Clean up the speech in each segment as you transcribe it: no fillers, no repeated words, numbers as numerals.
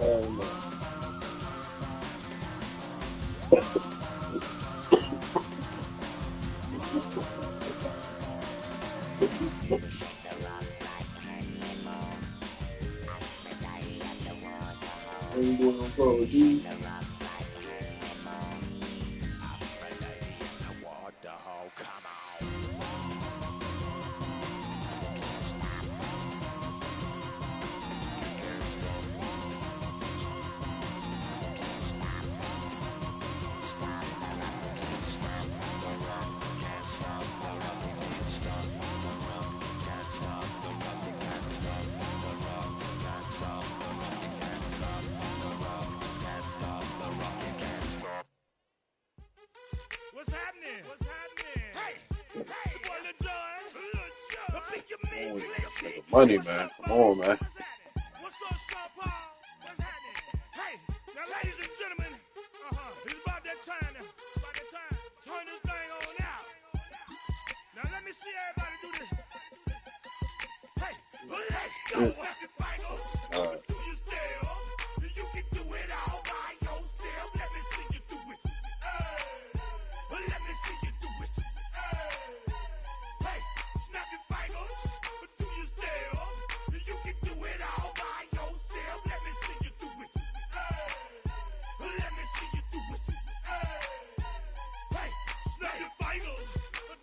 Hell no. Ain't going on Pro D. What's happening? What's happening? Hey, it's your boy Lil John. Pick your man, click. Money, man. Come on, man. What's happening? What's up, Sean Paul? What's happening? Hey, now, ladies and gentlemen, it's about that time. Turn this thing on out. Now, let me see everybody do this. Hey, let's go. Happy Bangles. Do you still? You can do it all by yourself. Let me see you do it. Let me see you do it. Hey, snap your fingers. Do you still? You can do it all by yourself. Let me see you do it. Let me see you do it. Hey, snap your fingers.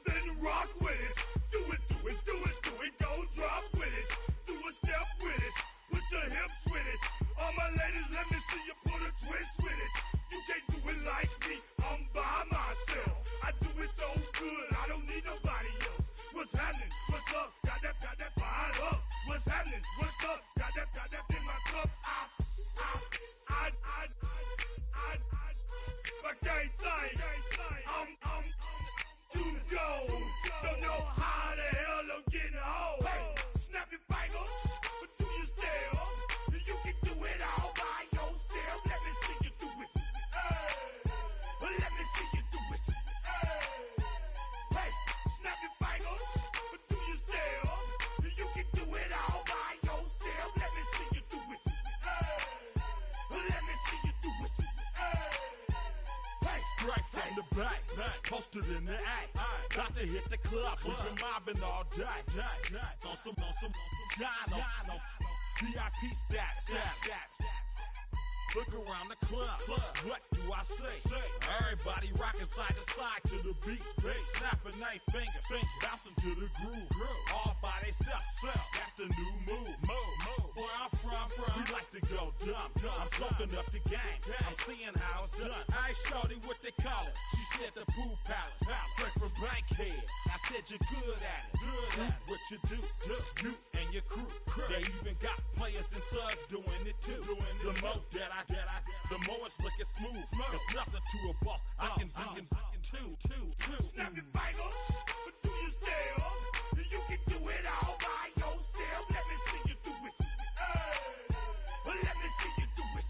Then rock with it. Do it, do it, do it, do it. Go drop with it. Do a step with it. Put your hips with it. All my ladies, let me see you put a twist with it. You can't do it like me. I'm by myself. I do it so good. I don't need nobody else. What's happening? What's up? Got that fired up. What's happening? What's up? Got that in my cup. I can't think. I'm too go. Don't know how the hell I'm getting home. Hey, snap your fingers. Do you still? You can do it all by yourself. Let me see you do it. Let me see you do it. Hey, snap your fingers. Do you still? You can do it all by yourself. Let me see you do it. Let me see you do it. Hey, strike from the back, posted in the act. Got to hit the club. We've been mobbing all day. On some Dino. VIP stats. Look around the club. What do I say? Everybody rocking side to side to the beat. Snapping their fingers, bouncing to the groove. All by themselves. That's the new move. Where I'm from, we like to go dumb. I'm soaking up the game. I'm seeing how it's done. I ain't shorty what they call it. She said the pool palace. Straight from Bankhead. I said you're good at it. What you do, you and your crew. They even got players and thugs doing it too. The more that the more it's looking smooth. It's nothing to a boss. I can see him two. Snap your fingers, but do you still? You can do it all by yourself. Let me see you do it. Let me see you do it.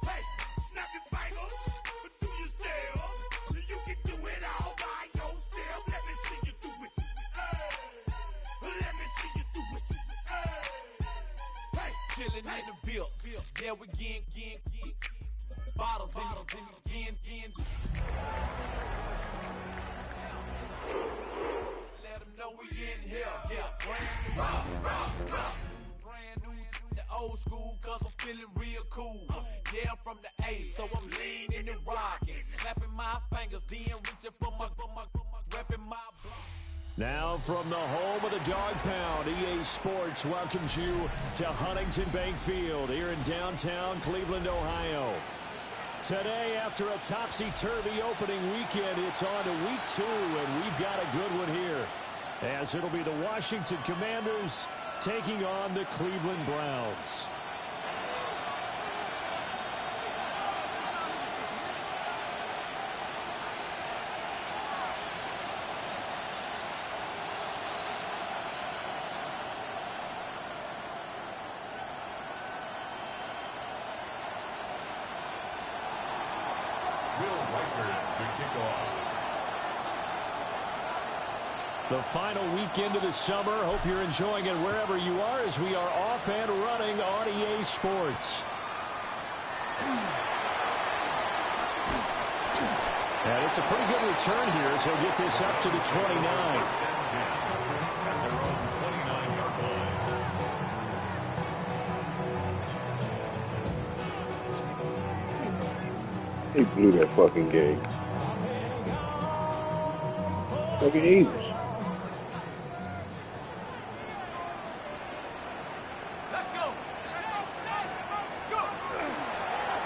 Hey, snap your fingers, but do you still? You can do it all by yourself. Let me see you do it. Let me see you do it. Hey, chillin' in the bill. Yeah, we again. Bottles in again. Let them know we in here. Yeah, brand new, the old school, cause I'm feeling real cool. Yeah, I'm from the A, so I'm leaning and rocking. Slapping my fingers, then reaching for my repping my block. Now from the home of the Dog Pound, EA Sports welcomes you to Huntington Bank Field here in downtown Cleveland, Ohio. Today, after a topsy-turvy opening weekend, it's on to week 2, and we've got a good one here, as it'll be the Washington Commanders taking on the Cleveland Browns. The final weekend of the summer. Hope you're enjoying it wherever you are as we are off and running on EA Sports. And it's a pretty good return here as he'll get this up to the 29. He blew that fucking game. Fucking Eagles.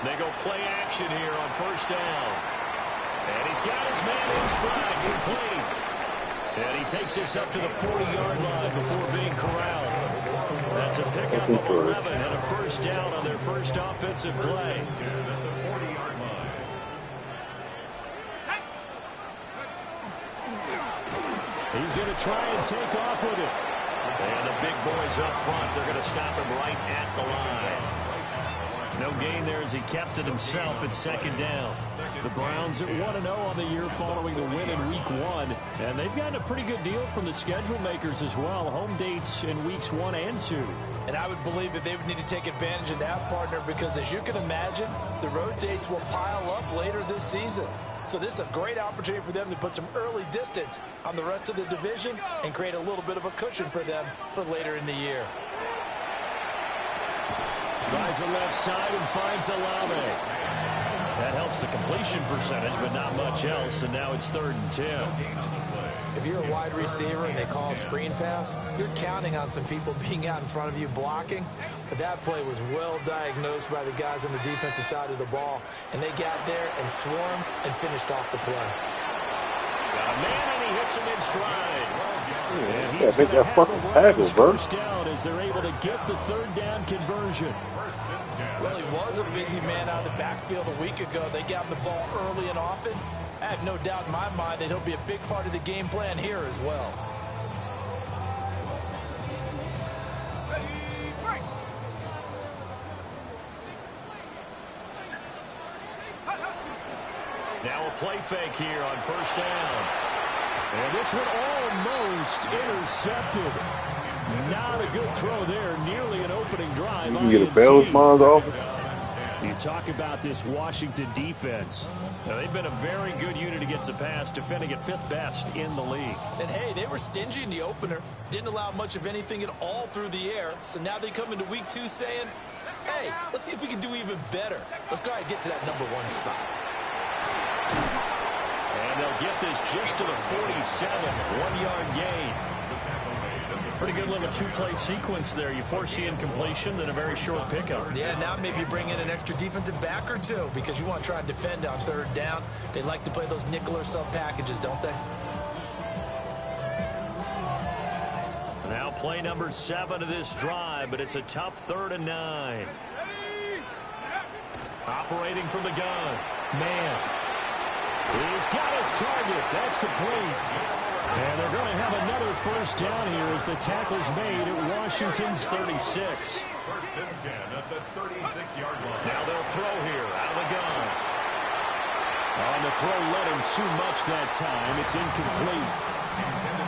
They go play action here on first down. And he's got his man in stride, complete. And he takes this up to the 40-yard line before being corralled. That's a pickup of 11 and a first down on their first offensive play. He's going to try and take off with it. And the big boys up front, they're going to stop him right at the line. No gain there as he kept it himself at second down. The Browns at 1-0 on the year following the win in Week 1. And they've gotten a pretty good deal from the schedule makers as well. Home dates in Weeks 1 and 2. And I would believe that they would need to take advantage of that, partner, because as you can imagine, the road dates will pile up later this season. So this is a great opportunity for them to put some early distance on the rest of the division and create a little bit of a cushion for them for later in the year. Tries the left side and finds Olave. That helps the completion percentage, but not much else, and now it's 3rd and 10. If you're a wide receiver and they call a screen pass, you're counting on some people being out in front of you blocking. But that play was well diagnosed by the guys on the defensive side of the ball, and they got there and swarmed and finished off the play. Got a man, and he hits him in stride. And Yeah, make that fucking tackle, bro. First down as they're able to get the 3rd down conversion. Well, he was a busy man out of the backfield a week ago. They got him the ball early and often. I have no doubt in my mind that he'll be a big part of the game plan here as well. Now a play fake here on first down. And this one almost intercepted. Not a good throw there. Nearly an opening drive. You can get a bail bonds office. You talk about this Washington defense. Now, they've been a very good unit against the pass, defending at 5th best in the league. And, hey, they were stingy in the opener. Didn't allow much of anything at all through the air. So now they come into Week 2 saying, hey, let's see if we can do even better. Let's go ahead and get to that #1 spot. And they'll get this just to the 47, 1-yard gain. Pretty good little 2-play sequence there. You force the incompletion, then a very short pickup. Yeah, now maybe bring in an extra defensive back or two because you want to try and defend on 3rd down. They like to play those nickel or sub packages, don't they? Now play number 7 of this drive, but it's a tough 3rd and 9. Operating from the gun. Man. He's got his target. That's complete. And they're going to have another first down here as the tackle's made at Washington's 36. 1st and 10 at the 36-yard line. Now they'll throw here out of the gun. On the throw, led him too much that time. It's incomplete.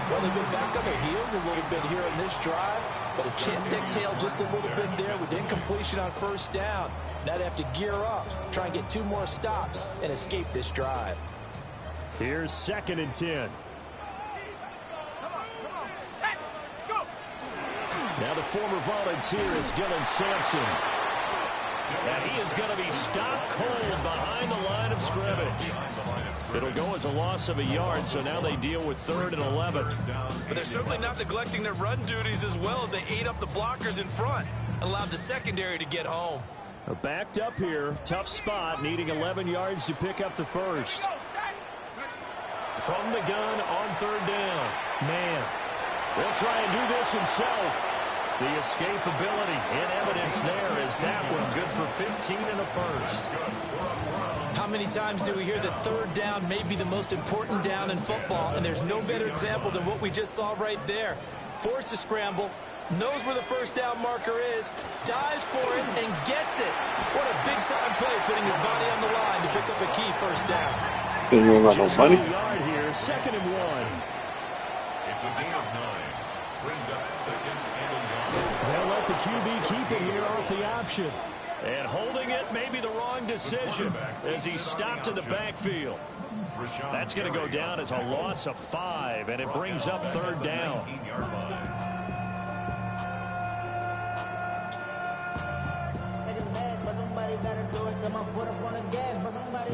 Well, they've been back on their heels a little bit here in this drive, but a chance to exhale just a little bit there with incompletion on first down. Now they have to gear up, try and get 2 more stops, and escape this drive. Here's 2nd and 10. Now the former volunteer is Dylan Sampson. And he is going to be stopped cold behind the line of scrimmage. It'll go as a loss of a yard, so now they deal with 3rd and 11. But they're certainly not neglecting their run duties as well as they ate up the blockers in front and allowed the secondary to get home. Backed up here, tough spot, needing 11 yards to pick up the first. From the gun on 3rd down. Man, they'll try and do this himself. The escapability in evidence there is that one good for 15 and a first. How many times do we hear that 3rd down may be the most important down in football, and there's no better example than what we just saw right there. Forced to scramble, knows where the first down marker is, dives for it, and gets it. What a big-time play, putting his body on the line to pick up a key first down. So you don't got no money? Yard here, 2nd and 1. It's a gain of 9. Brings up second and 1. They'll let the QB keep it here off the option. And holding it may be the wrong decision as he stopped in the backfield. That's going to go down as a loss of 5, and it brings up third down.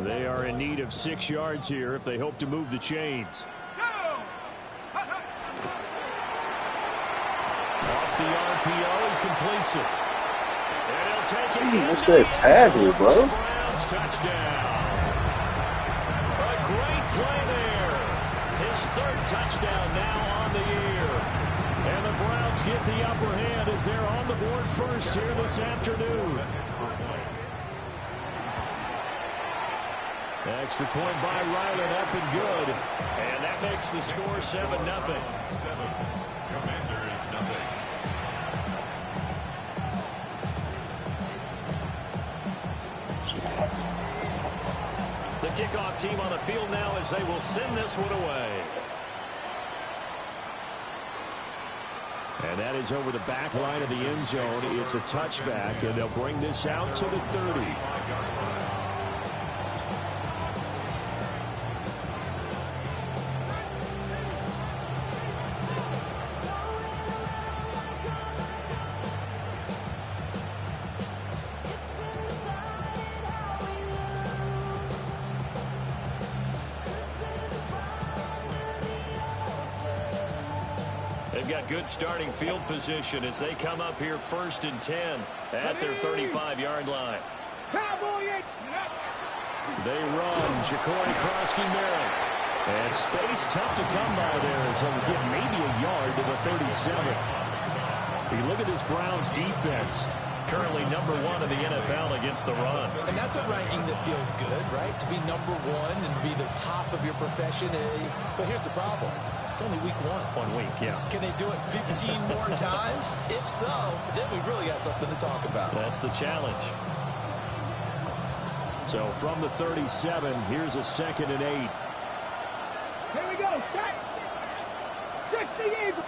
They are in need of 6 yards here if they hope to move the chains. Off the RPO, he completes it. And he'll take it. What's that tackle, bro? Browns touchdown. A great play there. His 3rd touchdown now on the year. And the Browns get the upper hand as they're on the board first here this afternoon. Extra point by Ryland, up and good. And that makes the score 7-0. 7. Commanders, 0. The kickoff team on the field now as they will send this one away. And that is over the back line of the end zone. It's a touchback, and they'll bring this out to the 30. They've got good starting field position as they come up here 1st and 10 at their 35-yard line. They run. Ja'Cory Krosky-Merritt. And space tough to come by there as he'll get maybe a yard to the 37. You look at this Browns defense. Currently number 1 in the NFL against the run. And that's a ranking that feels good, right? To be number 1 and be the top of your profession. But here's the problem. It's only week 1. 1 week, yeah. Can they do it 15 more times? If so, then we really got something to talk about. That's the challenge. So from the 37, here's a 2nd and 8. Here we go. Stretch the Eagles.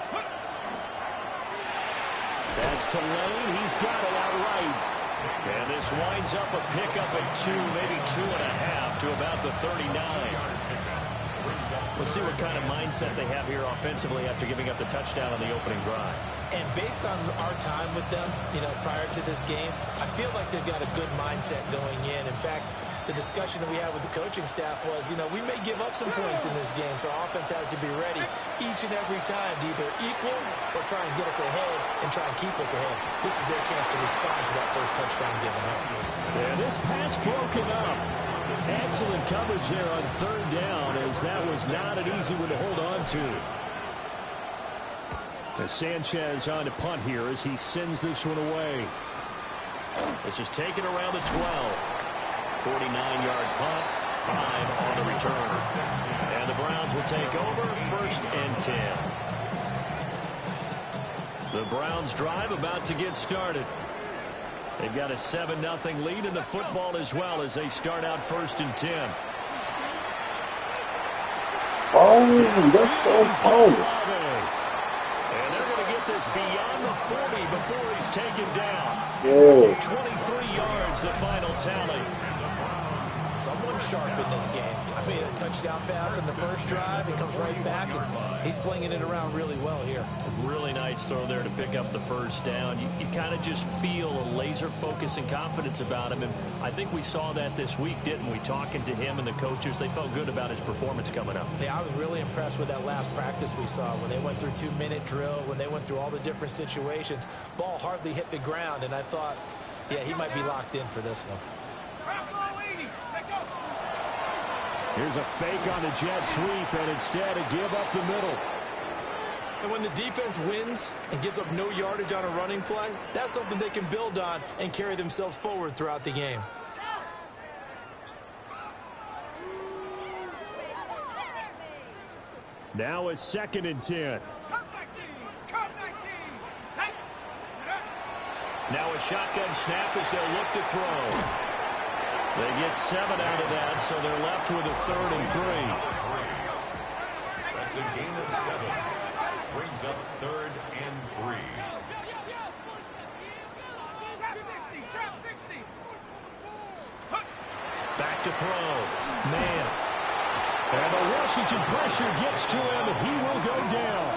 That's to Lane. He's got it outright. And this winds up a pickup of 2, maybe 2.5 to about the 39. We'll see what kind of mindset they have here offensively after giving up the touchdown on the opening drive. And based on our time with them, prior to this game, I feel like they've got a good mindset going in. In fact, the discussion that we had with the coaching staff was, we may give up some points in this game, so our offense has to be ready each and every time to either equal or try and get us ahead and try and keep us ahead. This is their chance to respond to that first touchdown given up. Yeah, this pass broken up. Excellent coverage there on 3rd down, as that was not an easy one to hold on to. As Sanchez on to punt here as he sends this one away. This is taken around the 12. 49-yard punt, 5 on the return. And the Browns will take over 1st and 10. The Browns drive about to get started. They've got a 7-0 lead in the football as well as they start out 1st and 10. Oh, that's so cold. And they're going to get this beyond the 40 before he's taken down. Yeah. 23 yards, the final tally. Someone sharp in this game. I mean, a touchdown pass in the first drive. He comes right back, and he's flinging it around really well here. Really nice throw there to pick up the first down. You kind of just feel a laser focus and confidence about him, and I think we saw that this week, didn't we? Talking to him and the coaches, they felt good about his performance coming up. Yeah, I was really impressed with that last practice we saw when they went through 2-minute drill, when they went through all the different situations. Ball hardly hit the ground, and I thought, yeah, he might be locked in for this one. Here's a fake on the jet sweep, and instead a give up the middle. And when the defense wins and gives up no yardage on a running play, that's something they can build on and carry themselves forward throughout the game. Now a 2nd and 10. Now a shotgun snap as they'll look to throw. They get 7 out of that, so they're left with a 3rd and 3. That's a gain of 7. Brings up 3rd and 3. Trap 60. Back to throw. Man. And the Washington pressure gets to him, and he will go down.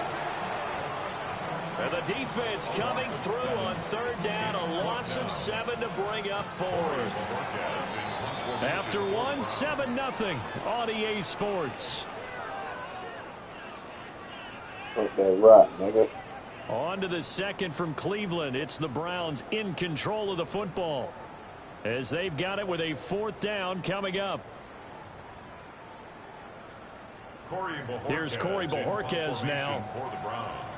And the defense coming through on 3rd down, a loss of 7 to bring up 4th. After 1, 7-0 on EA Sports. Fuck that rock, nigga. On to the second from Cleveland. It's the Browns in control of the football, as they've got it with a 4th down coming up. Here's Corey Bojorquez now. For the Browns.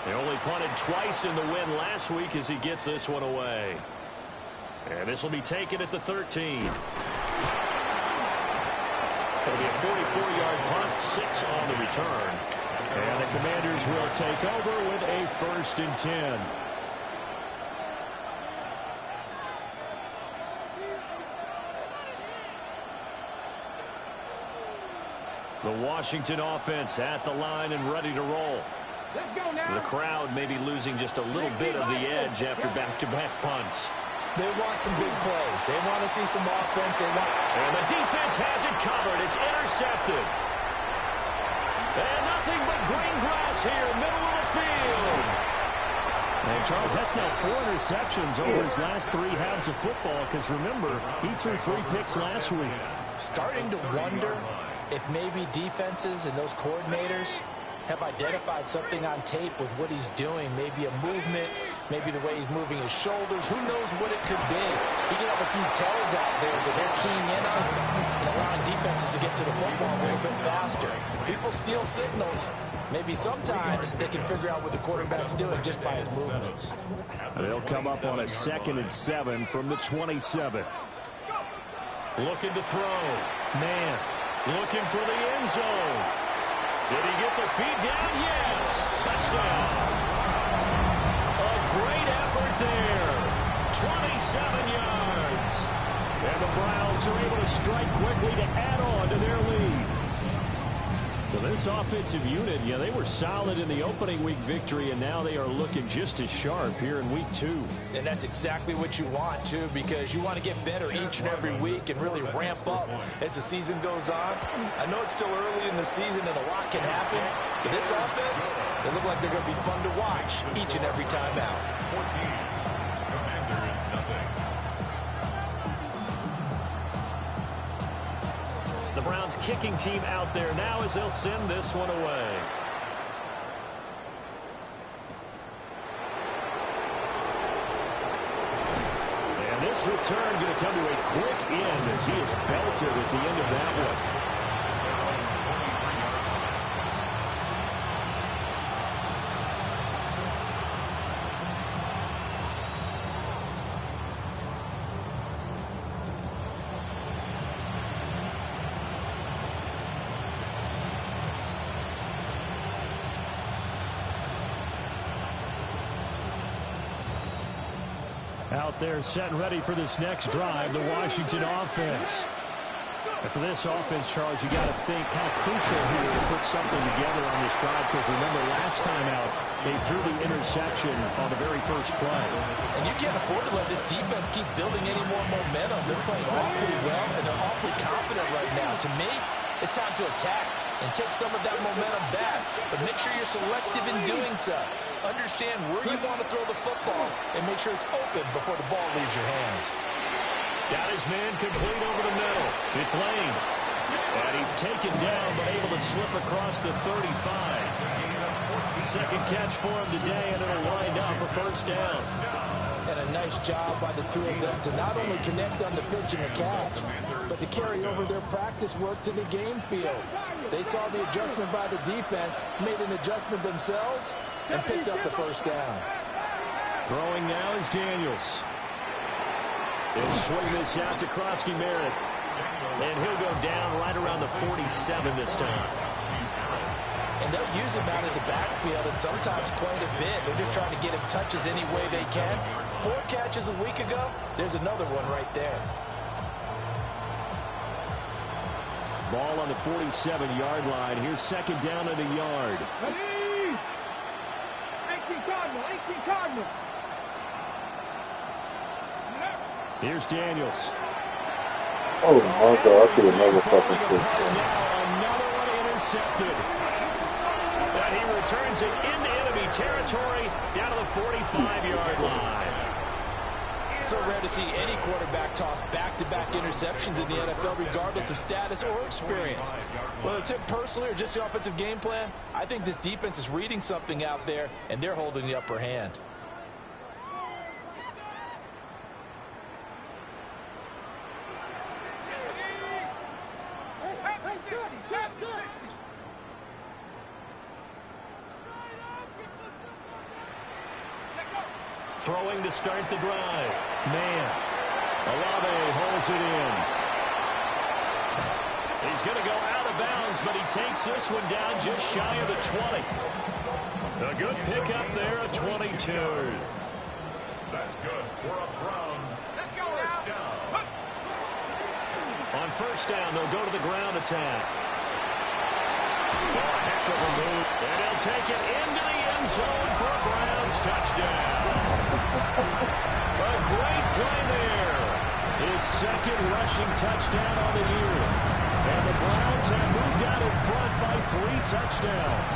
They only punted twice in the win last week as he gets this one away. And this will be taken at the 13. It'll be a 44-yard punt, 6 on the return. And the Commanders will take over with a 1st and 10. The Washington offense at the line and ready to roll. Let's go now. The crowd may be losing just a little bit of the edge after back-to-back punts. They want some big plays. They want to see some offense. And the defense has it covered. It's intercepted. And nothing but green grass here, middle of the field. And, Charles, that's now 4 interceptions over his last 3 halves of football, because, remember, he threw 3 picks last week. Starting to wonder if maybe defenses and those coordinators have identified something on tape with what he's doing. Maybe a movement, maybe the way he's moving his shoulders. Who knows what it could be? He can have a few tells out there that they're keying in on and allowing defenses to get to the football a little bit faster. People steal signals. Maybe sometimes they can figure out what the quarterback's doing just by his movements. They'll come up on a 2nd and 7 from the 27. Looking to throw. Man, looking for the end zone. Did he get the feet down? Yes. Touchdown. A great effort there. 27 yards. And the Browns are able to strike quickly to add on to their lead. So this offensive unit, yeah, they were solid in the opening week victory, and now they are looking just as sharp here in week 2. And that's exactly what you want, too, because you want to get better each and every week and really ramp up as the season goes on. I know it's still early in the season and a lot can happen, but this offense, they look like they're going to be fun to watch each and every time out. 14. Commanders, nothing. The Browns kicking team out there now as they'll send this one away. And this return going to come to a quick end as he is belted at the end of that one. Out there set and ready for this next drive, the Washington offense. And for this offense, Charles, you got to think how crucial here to put something together on this drive, because remember last time out, they threw the interception on the very first play. And you can't afford to let this defense keep building any more momentum. They're playing awfully well, and they're awfully confident right now. To me, it's time to attack and take some of that momentum back. But make sure you're selective in doing so. Understand where you want to throw the football and make sure it's open before the ball leaves your hands. Got his man complete over the middle. It's Lane. And he's taken down but able to slip across the 35. Second catch for him today, and it'll wind up a 1st down. And a nice job by the two of them to not only connect on the pitch and the catch, but to carry over their practice work to the game field. They saw the adjustment by the defense, made an adjustment themselves, and picked up the 1st down. Throwing now is Daniels. He'll swing this out to Krosky Merritt. And he'll go down right around the 47 this time. And they'll use him out of the backfield, and sometimes quite a bit. They're just trying to get him touches any way they can. 4 catches a week ago, there's another one right there. Ball on the 47-yard line. Here's second down and a yard. Ready? 18 Cardinal, 18 Cardinal. Here's Daniels. Oh my God, I could have never fucking Now another one intercepted. And he returns it into enemy territory down to the 45-yard line. So rare to see any quarterback toss back-to-back interceptions in the NFL, regardless of status or experience. Whether it's him personally or just the offensive game plan, I think this defense is reading something out there, and they're holding the upper hand. Throwing to start the drive. Man. Olave holds it in. He's going to go out of bounds, but he takes this one down just shy of the 20. A good pickup there at 22. That's good for a Browns first down. On first down, they'll go to the ground attack. Oh, a heck of a move. And he'll take it into the end zone for a Browns touchdown. A great play there. His second rushing touchdown on the year. And the Browns have moved out in front by 3 touchdowns.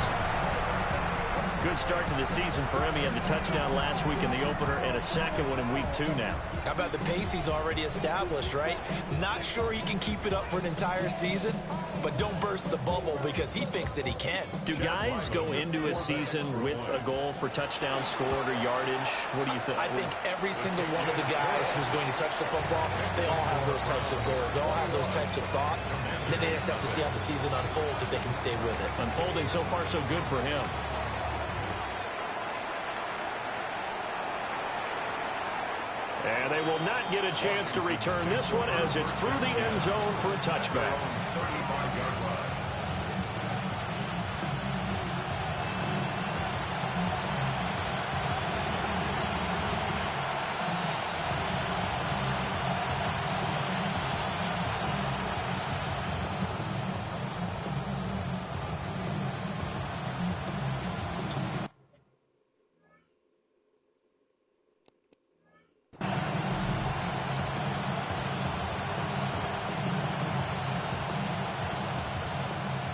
Good start to the season for him. He had the touchdown last week in the opener and a second one in week 2 now. How about the pace he's already established, right? Not sure he can keep it up for an entire season, but don't burst the bubble because he thinks that he can. Do guys go into a season with a goal for touchdowns scored or yardage? What do you think? I think every single one of the guys who's going to touch the football, they all have those types of goals. They all have those types of thoughts. Then they just have to see how the season unfolds if they can stay with it. Unfolding so far so good for him. And they will not get a chance to return this one as it's through the end zone for a touchback. 35-yard line.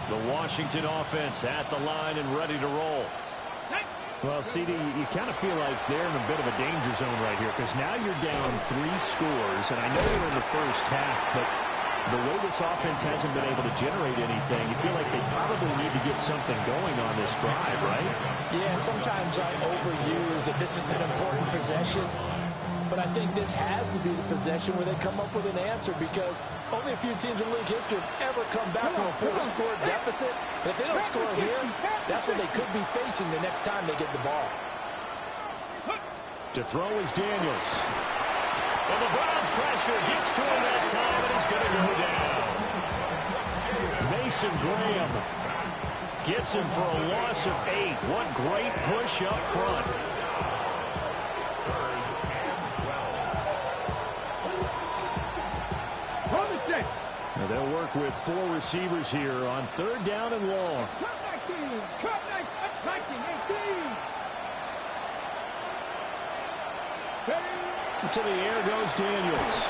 The Washington offense at the line and ready to roll. Well, CD, you kind of feel like they're in a bit of a danger zone right here because now you're down 3 scores, and I know you're in the first half, but the way this offense hasn't been able to generate anything, you feel like they probably need to get something going on this drive, right? Yeah, and sometimes I overuse that this is an important possession. But I think this has to be the possession where they come up with an answer because only a few teams in league history have ever come back from a 4-score deficit. And if they don't score here, that's what they could be facing the next time they get the ball. To throw is Daniels. And the Browns pressure gets to him that time, and he's going to go down. Mason Graham gets him for a loss of 8. What great push up front. Now they'll work with 4 receivers here on third down and long. To the air goes Daniels.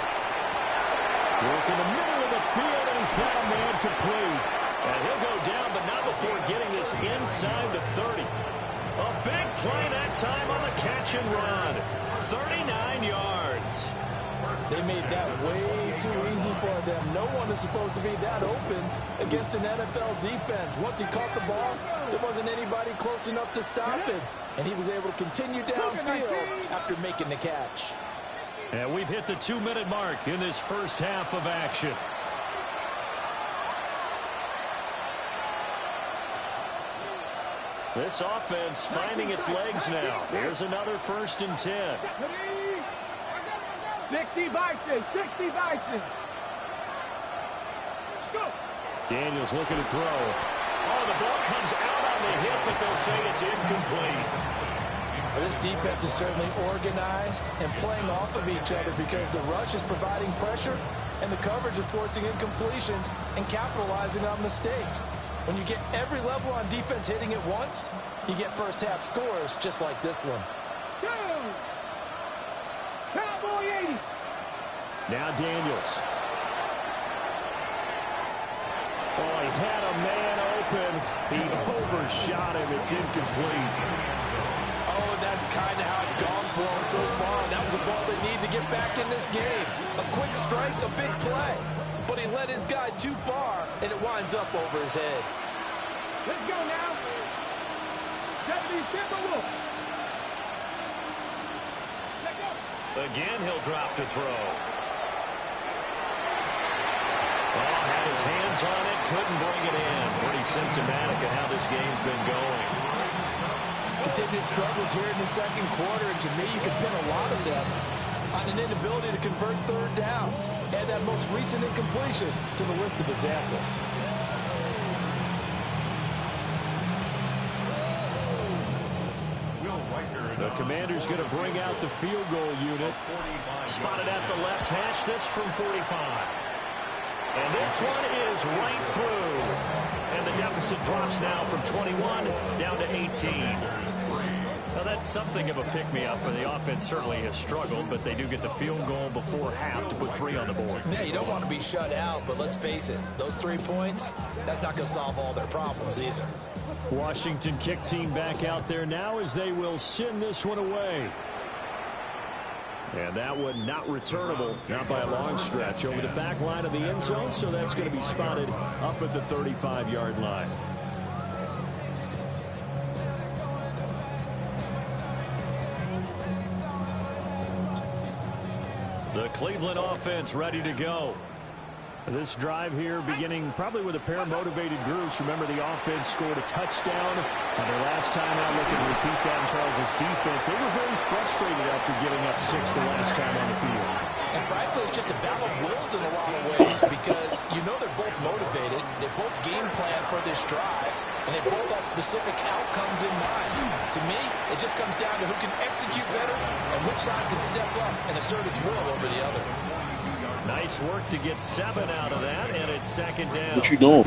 Work in the middle of the field, and he's got a man complete. And he'll go down, but not before getting this inside the 30. A big play that time on the catch and run. 39 yards. They made that way too easy for them. No one is supposed to be that open against an NFL defense. Once he caught the ball, there wasn't anybody close enough to stop it. And he was able to continue downfield after making the catch. And we've hit the 2-minute mark in this first half of action. This offense finding its legs now. Here's another 1st and 10. 60 Bison, 60 Bison. Daniels looking to throw. Oh, the ball comes out on the hip, but they'll say it's incomplete. Well, this defense is certainly organized and playing off of each other because the rush is providing pressure and the coverage is forcing incompletions and capitalizing on mistakes. When you get every level on defense hitting at once, you get first half scores just like this one. Cowboy 80. Now Daniels. Oh, he had a man open. He overshot him. It's incomplete. Oh, and that's kind of how it's gone for him so far. That was a ball they need to get back in this game. A quick strike, a big play. But he led his guy too far, and it winds up over his head. Let's go now. Deputy Timberwolf. Let's go. Again, he'll drop to throw. Oh, had his hands on it, couldn't bring it in. Pretty symptomatic of how this game's been going. Continued struggles here in the second quarter, and to me, you can pin a lot of them on an inability to convert third downs. Add that most recent incompletion to the list of examples. The Commander's going to bring out the field goal unit. Spotted at the left hash, this from 45. And this one is right through. And the deficit drops now from 21 down to 18. Now that's something of a pick-me-up, and the offense certainly has struggled, but they do get the field goal before half to put 3 on the board. Yeah, you don't want to be shut out, but let's face it, those 3 points, that's not going to solve all their problems either. Washington kick team back out there now as they will send this one away. And that one not returnable, not by a long stretch, over the back line of the end zone, so that's going to be spotted up at the 35-yard line. The Cleveland offense ready to go. This drive here beginning probably with a pair of motivated groups. Remember, the offense scored a touchdown on their last time out. Looking to repeat that in Charles' defense. They were very frustrated after giving up 6 the last time on the field. And frankly, it's just a battle of wills in a lot of ways because you know they're both motivated. They both game plan for this drive, and they both have specific outcomes in mind. To me, it just comes down to who can execute better and which side can step up and assert its will over the other. Nice work to get 7 out of that, and it's second down. What you doing?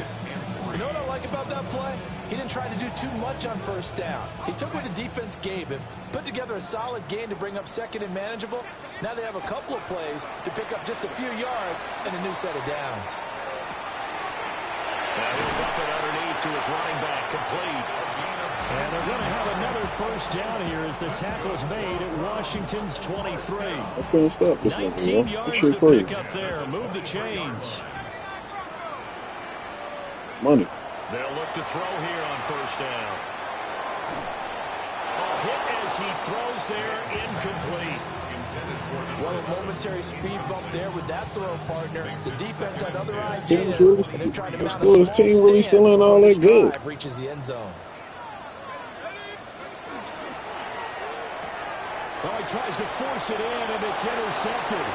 You know what I like about that play? He didn't try to do too much on first down. He took what the defense gave him, put together a solid gain to bring up second and manageable. Now they have a couple of plays to pick up just a few yards and a new set of downs. Now he'll dump it underneath to his running back, complete. And they're going to have another first down here as the tackle is made at Washington's 23. I couldn't stop this one, 19 man. yards Shit to crazy. pick up there. Move the chains. Money. They'll look to throw here on first down. A hit as he throws there, incomplete. Well, a momentary speed bump there with that throw, partner. The defense had other ideas, Team's really, and they're trying to mount a still, his small team really stand still ain't all before that this good. drive reaches the end zone. Oh, he tries to force it in, and it's intercepted.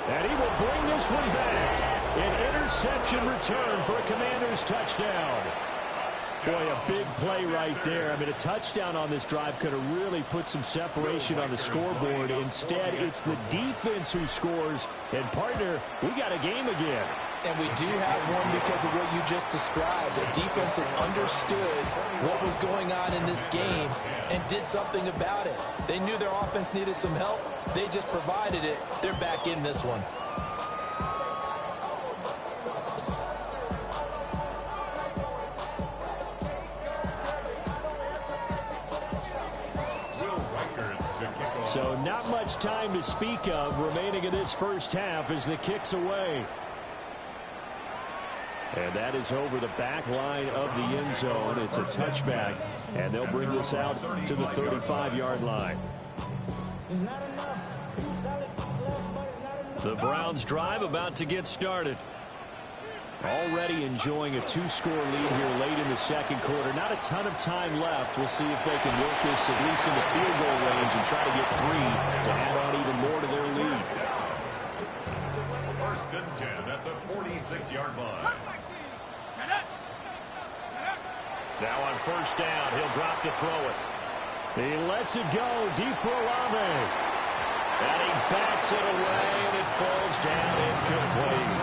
And he will bring this one back. An interception return for a Commanders touchdown. Boy, a big play right there. I mean, a touchdown on this drive could have really put some separation on the scoreboard. Instead, it's the defense who scores. And, partner, we got a game again. And we do have one because of what you just described. A defense that understood what was going on in this game and did something about it. They knew their offense needed some help. They just provided it. They're back in this one. So not much time to speak of remaining in this first half as the kick's away. And that is over the back line of the end zone. It's a touchback, and they'll bring this out to the 35-yard line. The Browns drive about to get started. Already enjoying a 2-score lead here late in the second quarter. Not a ton of time left. We'll see if they can work this at least in the field goal range and try to get 3 to add on even more to their lead. First and 10. 36-yard line. Now on first down, he'll drop to throw it. He lets it go deep for Olave. And he backs it away, and it falls down incomplete.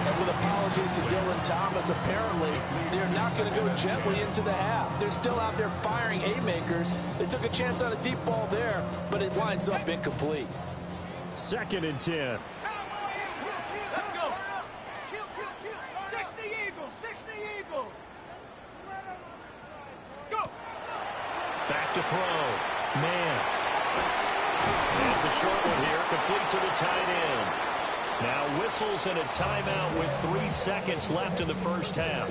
And with apologies to Dylan Thomas, apparently they're not going to go gently into the half. They're still out there firing haymakers. They took a chance on a deep ball there, but it winds up incomplete. 2nd and 10. Let's go. 60 Eagles. 60 Eagles. Go. Back to throw. Man. It's a short one here, complete to the tight end. Now whistles and a timeout with 3 seconds left in the first half.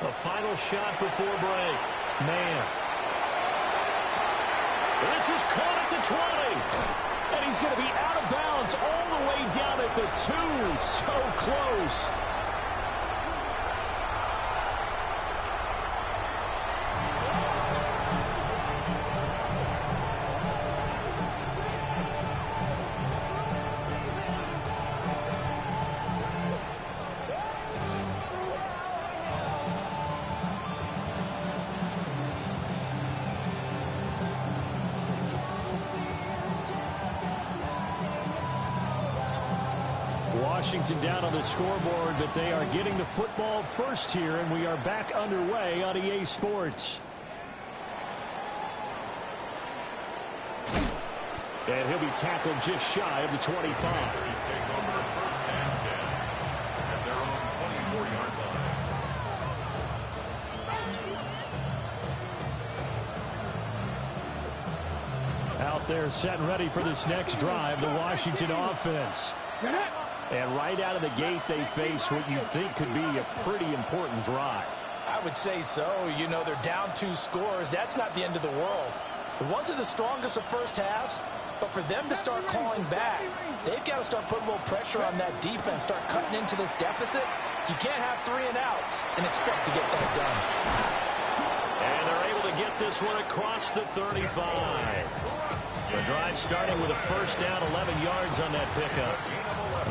A final shot before break. Man. This is caught at the 20. And he's going to be out of bounds all the way down at the 2. So close. Washington down on the scoreboard, but they are getting the football first here, and we are back underway on EA Sports. And he'll be tackled just shy of the 25. He's taking over first and 10 at their own 24-yard line. Out there set and ready for this next drive, the Washington offense. And right out of the gate, they face what you think could be a pretty important drive. I would say so. You know, they're down 2 scores. That's not the end of the world. It wasn't the strongest of first halves, but for them to start calling back, they've got to start putting a little pressure on that defense, start cutting into this deficit. You can't have 3 and outs and expect to get that done. And they're able to get this one across the 35. The drive starting with a first down, 11 yards on that pickup.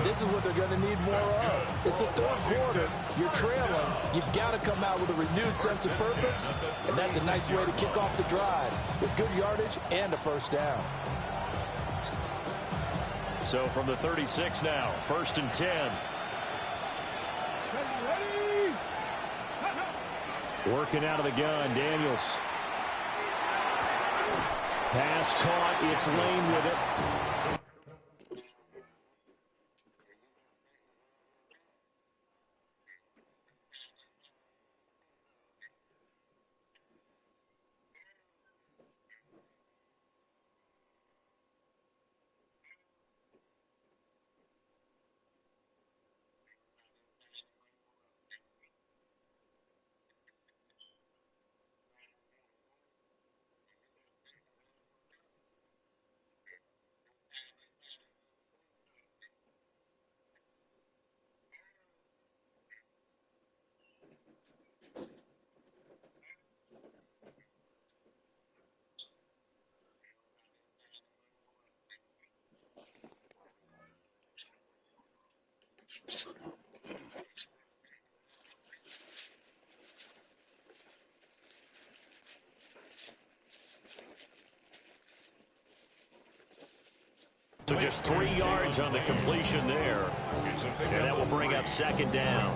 This is what they're going to need more of. It's the 3rd quarter. You're trailing. You've got to come out with a renewed sense of purpose, and that's a nice way to kick off the drive with good yardage and a first down. So from the 36 now, 1st and 10. Working out of the gun, Daniels. Pass caught. It's Lane with it. So just 3 yards on the completion there. And that will bring up 2nd down.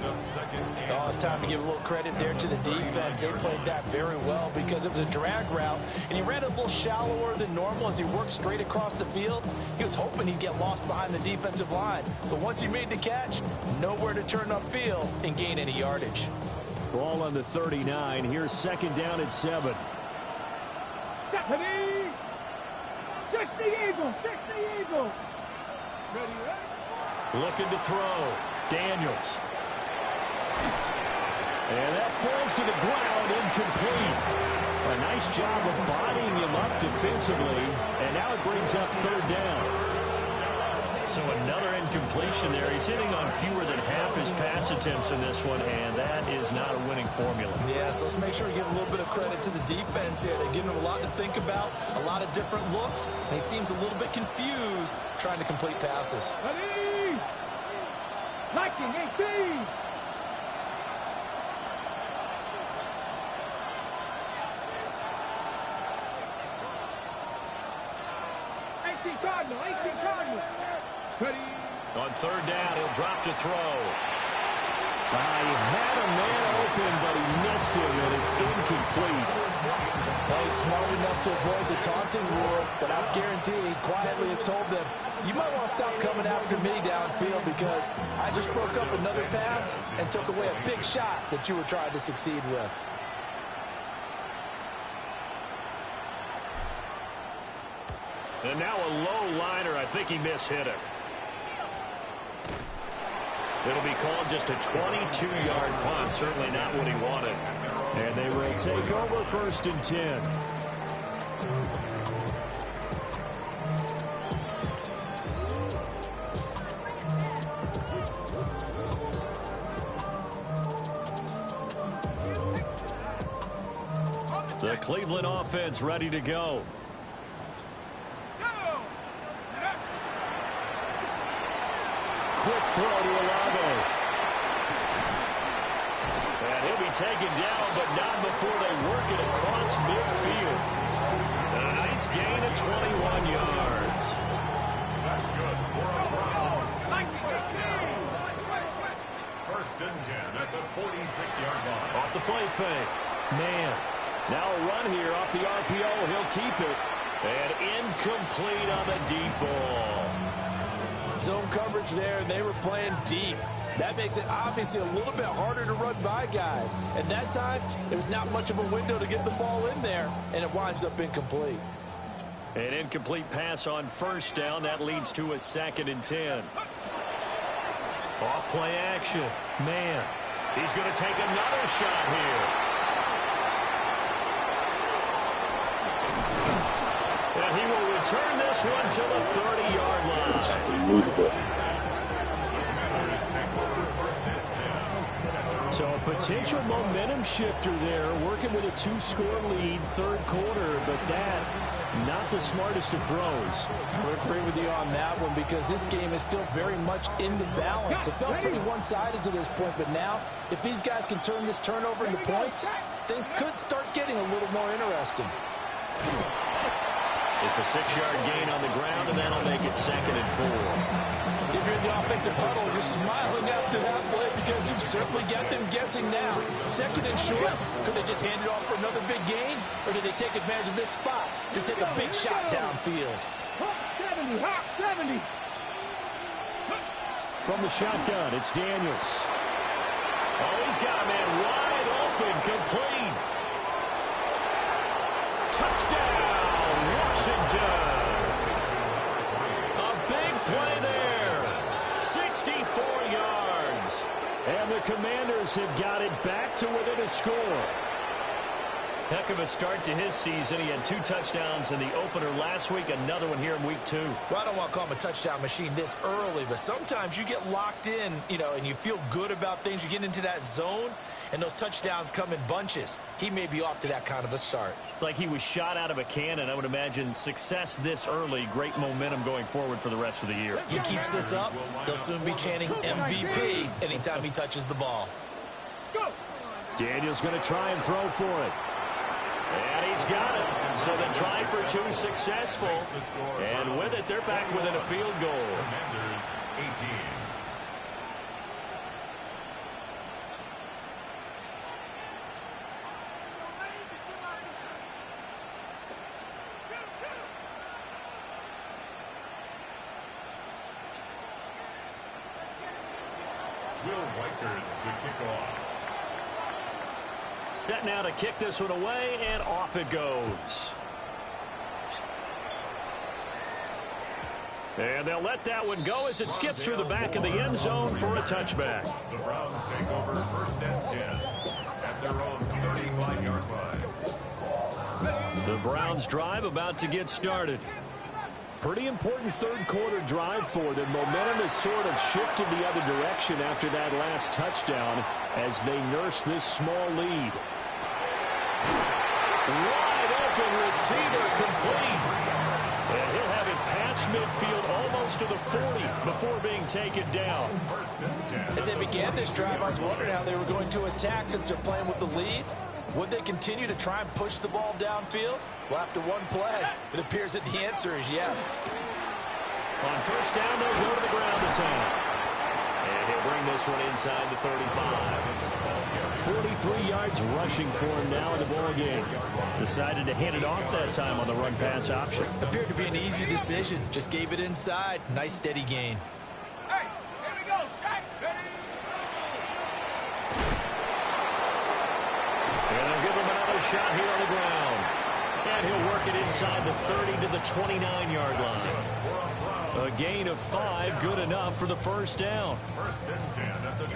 Oh, it's time to give a little credit there to the defense. They played that very well because it was a drag route, and he ran it a little shallower than normal as he worked straight across the field. He was hoping he'd get lost behind the defensive line. But once he made the catch, nowhere to turn upfield and gain any yardage. Ball on the 39. Here's 2nd down at 7. Eagles. 60 Eagles. Ready, ready. Looking to throw. Daniels. And that falls to the ground, incomplete. A nice job of bodying him up defensively, and now it brings up third down. So another incompletion there. He's hitting on fewer than half his pass attempts in this one, and that is not a winning formula. Yeah, so let's make sure we give a little bit of credit to the defense here. They're giving him a lot to think about, a lot of different looks, and he seems a little bit confused trying to complete passes. Ready. Liking 18. Cardinal. Ready. On third down, he'll drop to throw. He had a man open, but he missed him, and it's incomplete. Well, he's smart enough to avoid the taunting rule, but I guarantee he quietly has told them, you might want to stop coming after me downfield because I just broke up another pass and took away a big shot that you were trying to succeed with. And now a low liner. I think he mishit it. It'll be called just a 22-yard punt. Certainly not what he wanted. And they will take over 1st and 10. The Cleveland offense ready to go. Quick throw to Olave. And he'll be taken down, but not before they work it across midfield. A nice gain of 21 yards. That's good for a Browns. 1st and 10 at the 46-yard line. Off the play fake. Man. Now a run here off the RPO. He'll keep it. And incomplete on the deep ball. Zone coverage there, and they were playing deep. That makes it obviously a little bit harder to run by guys. At that time, there was not much of a window to get the ball in there, and it winds up incomplete. An incomplete pass on 1st down. That leads to a 2nd and 10. Off play action. Man, he's going to take another shot here. And he will return this one to the 30-yard line. So a potential momentum shifter there, working with a 2-score lead, 3rd quarter, but that, not the smartest of throws. I agree with you on that one because this game is still very much in the balance. It felt pretty one-sided to this point, but now, if these guys can turn this turnover into points, things could start getting a little more interesting. It's a 6-yard gain on the ground, and that'll make it 2nd and 4. If you're in the offensive huddle, you're smiling after that play because you've certainly got them guessing now. 2nd and short. Could they just hand it off for another big gain? Or did they take advantage of this spot to take a big shot downfield? 70. From the shotgun, it's Daniels. Oh, he's got a man wide open, complete. Touchdown! Washington. A big play there. 64 yards. And the Commanders have got it back to within a score. Heck of a start to his season. He had 2 touchdowns in the opener last week, another one here in week 2. Well, I don't want to call him a touchdown machine this early, but sometimes you get locked in, and you feel good about things. You get into that zone, and those touchdowns come in bunches. He may be off to that kind of a start. It's like he was shot out of a cannon. I would imagine success this early, great momentum going forward for the rest of the year. He keeps this up, they'll soon be chanting MVP anytime he touches the ball. Daniel's going to try and throw for it. And he's got it. So they try for 2 successful. And with it, they're back within a field goal. Commanders 18. Will Weichert to kick off. Set now to kick this one away, and off it goes. And they'll let that one go as it skips through the back of the end zone for a touchback. The Browns take over 1st and 10 at their own 35-yard line. The Browns drive about to get started. Pretty important third quarter drive for them. Momentum has sort of shifted the other direction after that last touchdown as they nurse this small lead. Wide open receiver complete. And he'll have it past midfield almost to the 40 before being taken down. As they began this drive, I was wondering how they were going to attack since they're playing with the lead. Would they continue to try and push the ball downfield? Well, after one play, it appears that the answer is yes. On first down, they'll go to the ground attack. And he'll bring this one inside the 35. 43 yards rushing for him now in the ball game. Decided to hand it off that time on the run-pass option. Appeared to be an easy decision. Just gave it inside. Nice steady gain. Hey, here we go, Shaq. And they'll give him another shot here on the ground. And he'll work it inside the 30 to the 29-yard line. A gain of 5, good enough for the first down.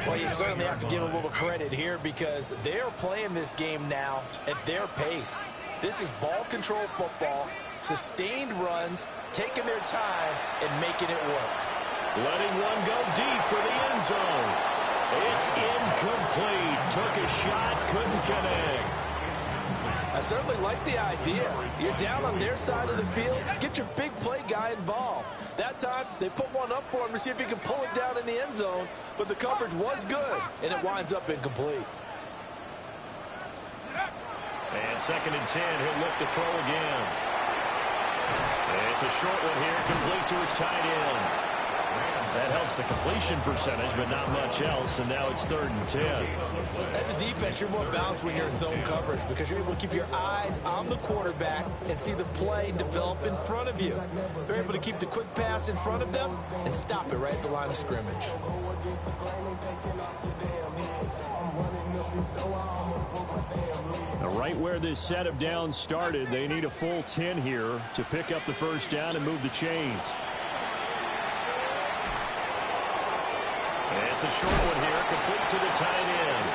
Well, you certainly have to give a little credit here because they're playing this game now at their pace. This is ball control football, sustained runs, taking their time, and making it work. Letting one go deep for the end zone. It's incomplete. Took a shot, couldn't connect. I certainly like the idea. You're down on their side of the field. Get your big play guy involved. That time, they put one up for him to see if he can pull it down in the end zone, but the coverage was good, and it winds up incomplete. And 2nd and 10, he'll look to throw again. And it's a short one here, complete to his tight end. That helps the completion percentage, but not much else, and now it's 3rd and 10. As a defense, you're more balanced when you're in zone coverage because you're able to keep your eyes on the quarterback and see the play develop in front of you. They're able to keep the quick pass in front of them and stop it right at the line of scrimmage. Now, right where this set of downs started, they need a full 10 here to pick up the first down and move the chains. It's a short one here, complete to the tight end.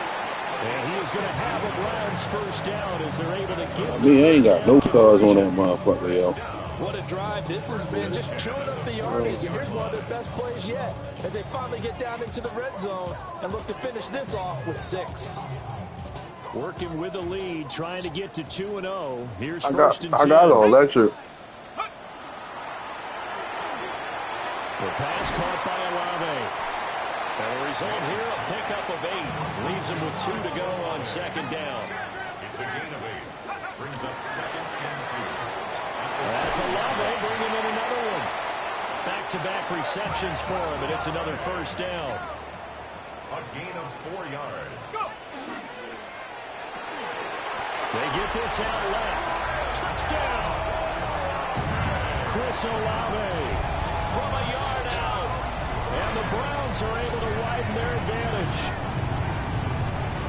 And he is going to have a Browns first down as they're able to get He ain't got no cars on that motherfucker, yo. What a drive this has been, just chewing up the yardage. And here's one of their best plays yet as they finally get down into the red zone and look to finish this off with 6. Working with the lead, trying to get to 2-0. Here's I 1st and 10. got all that shit. The pass caught by Olave. And the result here, a pickup of 8. Leaves him with 2 to go on 2nd down. It's a gain of 8. Brings up 2nd and 2. That's Olave bringing in another one. Back-to-back receptions for him, and it's another first down. A gain of 4 yards. Go! They get this out left. Touchdown! Chris Olave from a yard out. And the Browns are able to widen their advantage.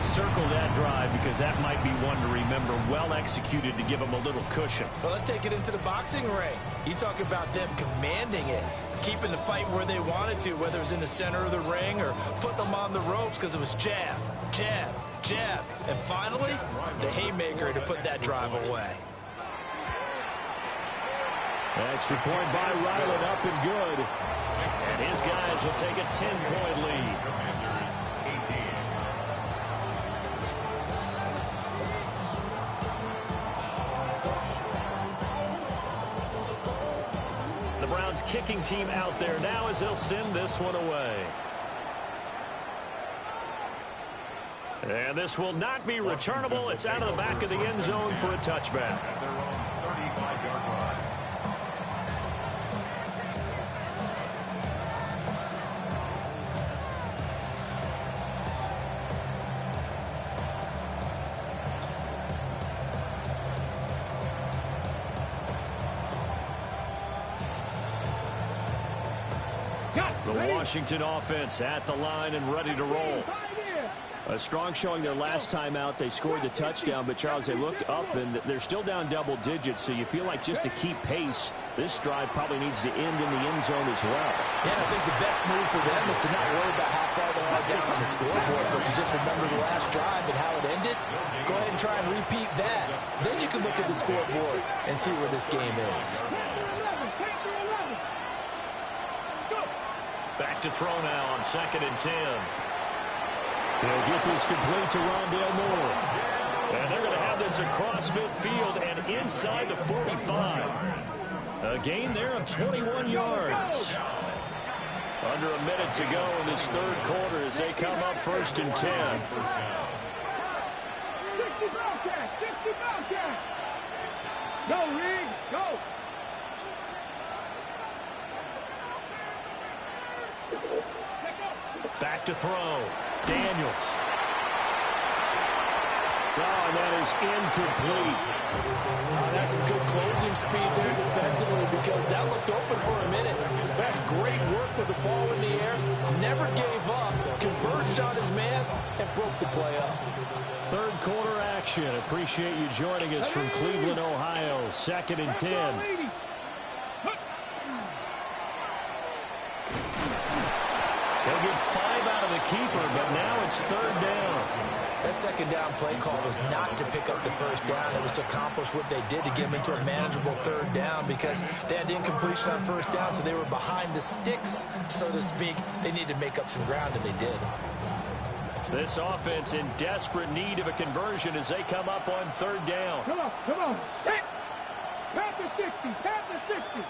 Circle that drive because that might be one to remember. Well executed to give them a little cushion. Well, let's take it into the boxing ring. You talk about them commanding it, keeping the fight where they wanted to, whether it was in the center of the ring or putting them on the ropes because it was jab, jab, jab. And finally, the haymaker to put that drive away. Extra point by Ryland, up and good. And his guys will take a 10-point lead. Commanders 18. The Browns kicking team out there now as they'll send this one away. And this will not be returnable. It's out of the back of the end zone for a touchback. At their own 35-yard line. The Washington offense at the line and ready to roll. A strong showing their last time out. They scored the touchdown, but, Charles, they looked up, and they're still down double digits, so you feel like just to keep pace, this drive probably needs to end in the end zone as well. Yeah, I think the best move for them is to not worry about how far they are down on the scoreboard, but to just remember the last drive and how it ended. Go ahead and try and repeat that. Then you can look at the scoreboard and see where this game is. Back to throw now on 2nd and 10. They'll get this complete to Rondale Moore. And they're going to have this across midfield and inside the 45. A gain there of 21 yards. Under a minute to go in this third quarter as they come up 1st and 10. 60 Bobcats! 60 Bobcats! Go, Reed! Go! Back to throw. Daniels. Oh, and that is incomplete. That's some good closing speed there defensively because that looked open for a minute. That's great work with the ball in the air. Never gave up. Converged on his man and broke the play up. Third quarter action. Appreciate you joining us from Cleveland, Ohio. 2nd and 10. They'll get 5 out of the keeper, but now it's 3rd down. That 2nd down play call was not to pick up the 1st down. It was to accomplish what they did to get them into a manageable 3rd down because they had incompletion on 1st down, so they were behind the sticks, so to speak. They needed to make up some ground, and they did. This offense in desperate need of a conversion as they come up on 3rd down. Come on, come on. Set! Tap the 60, tap the 60.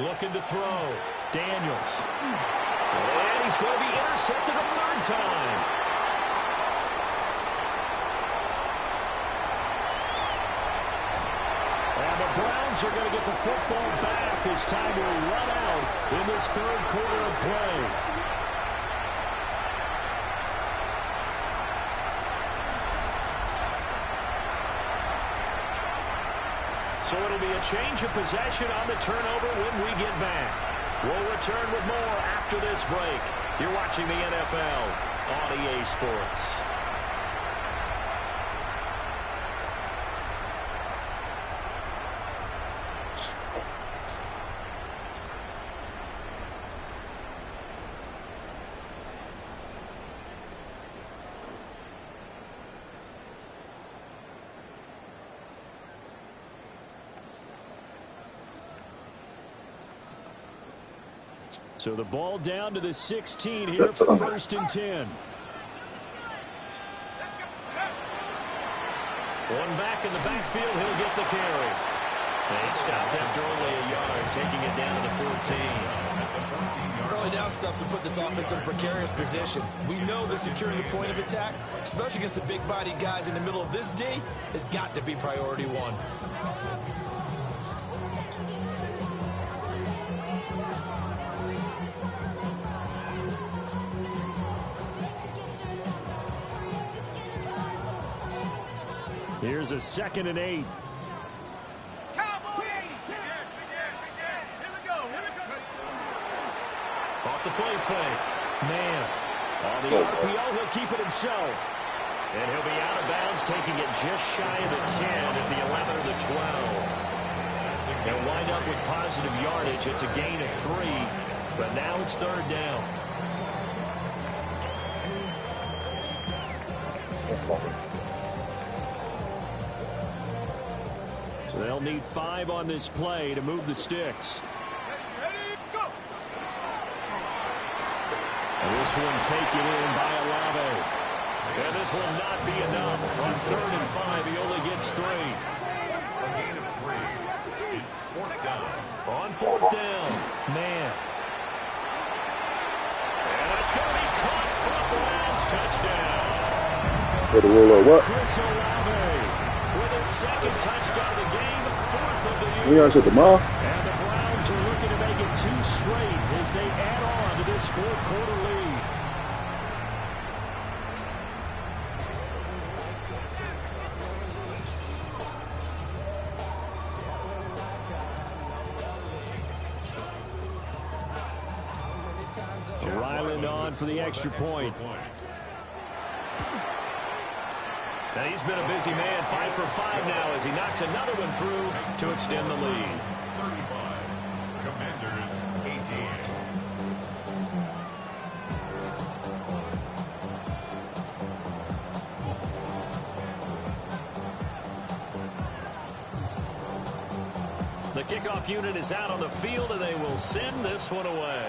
Looking to throw. Daniels. And he's going to be intercepted a 3rd time. And the Browns are going to get the football back as time will run out in this 3rd quarter of play. So it'll be a change of possession on the turnover when we get back. We'll return with more after this break. You're watching the NFL on EA Sports. So the ball down to the 16 here for 1st and 10. One back in the backfield, he'll get the carry. And he stopped after only a yard, taking it down to the 14. Early down stuff to put this offense in a precarious position. We know that securing the point of attack, especially against the big-bodied guys in the middle of this D, has got to be priority one. Here's a 2nd and 8. Cowboys! Here we go. Off the play fake. Man. On the RPO, he'll keep it himself. And he'll be out of bounds, taking it just shy of the 10 at the 11 or the 12. They'll wind up with positive yardage. It's a gain of 3, but now it's 3rd down. They'll need 5 on this play to move the sticks. Ready, go! And this one taken in by Olave. And this will not be enough. On 3rd and 5, he only gets 3. A gain of 3. It's 4th down. On 4th down. Man. And that's going to be caught for a Browns touchdown. For the roll of what? Chris Olave with his 2nd touchdown of the game. 4th of the year. We got shit tomorrow. And the Browns are looking to make it 2 straight as they add on to this 4th quarter lead. Ryland on for the extra point. And he's been a busy man, 5 for 5 now as he knocks another one through to extend the lead. 35. Commanders 18. The kickoff unit is out on the field, and they will send this one away.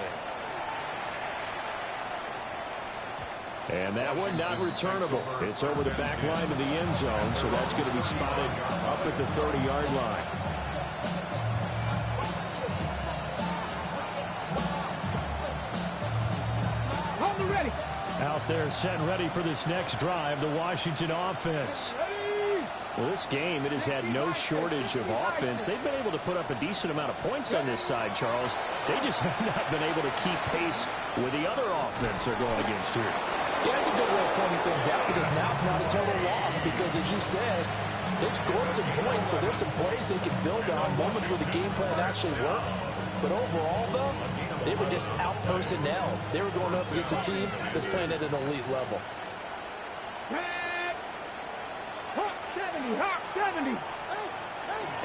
And that one not returnable. It's over the back line of the end zone, so that's going to be spotted up at the 30-yard line. Hold the ready. Out there set ready for this next drive, the Washington offense. Well, this game, it has had no shortage of offense. They've been able to put up a decent amount of points on this side, Charles. They just have not been able to keep pace with the other offense they're going against here. Yeah, that's a good way of pointing things out because now it's not a total loss because, as you said, they've scored some points, so there's some plays they can build on, moments where the game plan actually worked. But overall, though, they were just out-personnel. They were going up against a team that's playing at an elite level. Hawk 70, Hawk 70.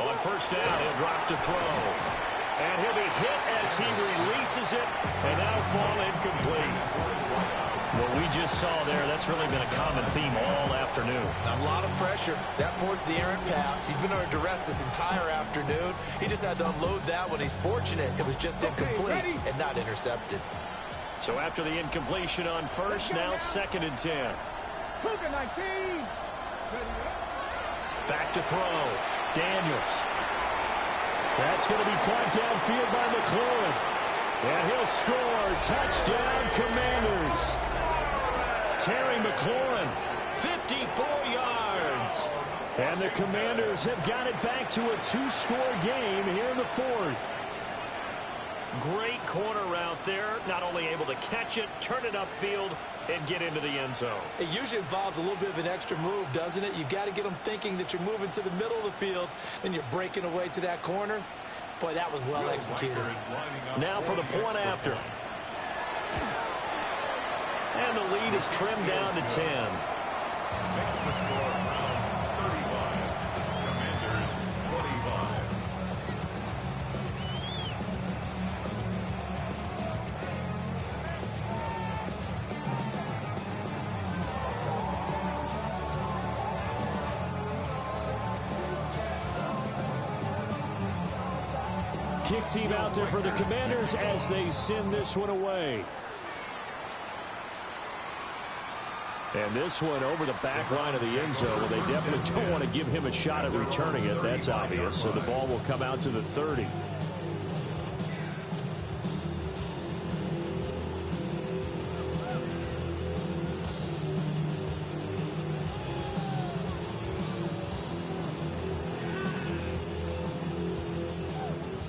On first down, he'll drop to throw. And he'll be hit as he releases it, and that'll fall incomplete. What we just saw there, that's really been a common theme all afternoon. A lot of pressure. That forced the errant pass. He's been under duress this entire afternoon. He just had to unload that one. He's fortunate it was just incomplete and not intercepted. So after the incompletion on first, now 2nd and 10. Cougar 19. Back to throw. Daniels. That's going to be caught downfield by McLaurin. And he'll score. Touchdown, Commanders. Terry McLaurin, 54 yards. And the Commanders have got it back to a 2-score game here in the 4th. Great corner route there. Not only able to catch it, turn it upfield, and get into the end zone. It usually involves a little bit of an extra move, doesn't it? You've got to get them thinking that you're moving to the middle of the field and you're breaking away to that corner. Boy, that was well executed. Now for the point after. And the lead is trimmed down to 10. Makes the score Browns 35. Commanders 25. Kick team out there for the Commanders as they send this one away. And this one over the back line of the end zone. Well, they definitely don't want to give him a shot at returning it. That's obvious. So the ball will come out to the 30.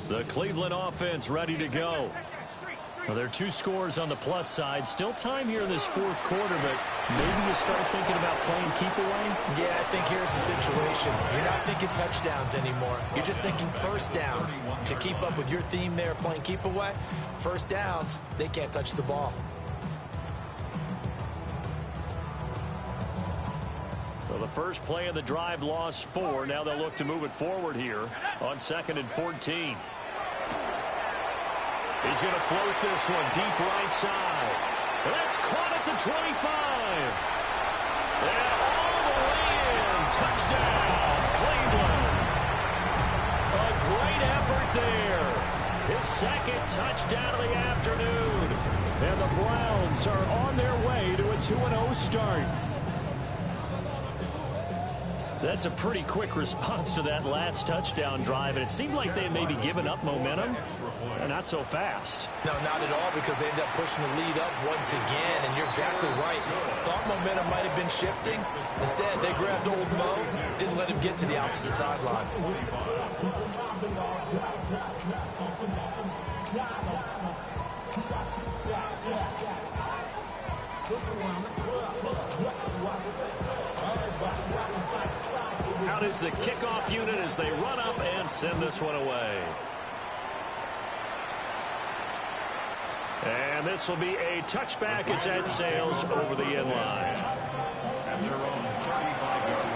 The Cleveland offense ready to go. Well, there are 2 scores on the plus side. Still time here in this 4th quarter, but maybe you start thinking about playing keep away? Yeah, I think here's the situation. You're not thinking touchdowns anymore. You're just thinking first downs. To keep up with your theme there, playing keep away, first downs, they can't touch the ball. Well, the first play of the drive lost 4. Now they'll look to move it forward here on 2nd and 14. He's going to float this one deep right side. And that's caught at the 25. And all the way in. Touchdown, Cleveland. A great effort there. His 2nd touchdown of the afternoon. And the Browns are on their way to a 2-0 start. That's a pretty quick response to that last touchdown drive, and it seemed like they may be giving up momentum. Not so fast. No, not at all, because they end up pushing the lead up once again, and you're exactly right. Thought momentum might have been shifting. Instead, they grabbed old Mo, didn't let him get to the opposite sideline. Out is the kickoff unit as they run up and send this one away. And And this will be a touchback as that sails over the end line. At their own 35-yard line.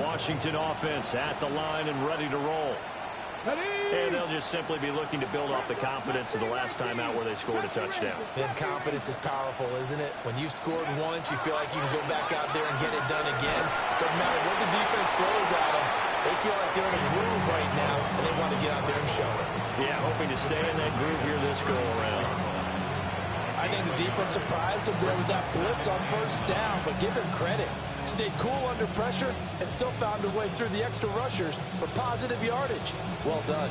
Washington offense at the line and ready to roll. And they'll just simply be looking to build off the confidence of the last time out where they scored a touchdown. And confidence is powerful, isn't it? When you've scored once, you feel like you can go back out there and get it done again. Doesn't matter what the defense throws at them. They feel like they're in a groove right now, and they want to get out there and show it. Yeah, hoping to stay in that groove here this go-around. I think the defense surprised them there with that blitz on first down, but give them credit. Stayed cool under pressure and still found a way through the extra rushers for positive yardage. Well done.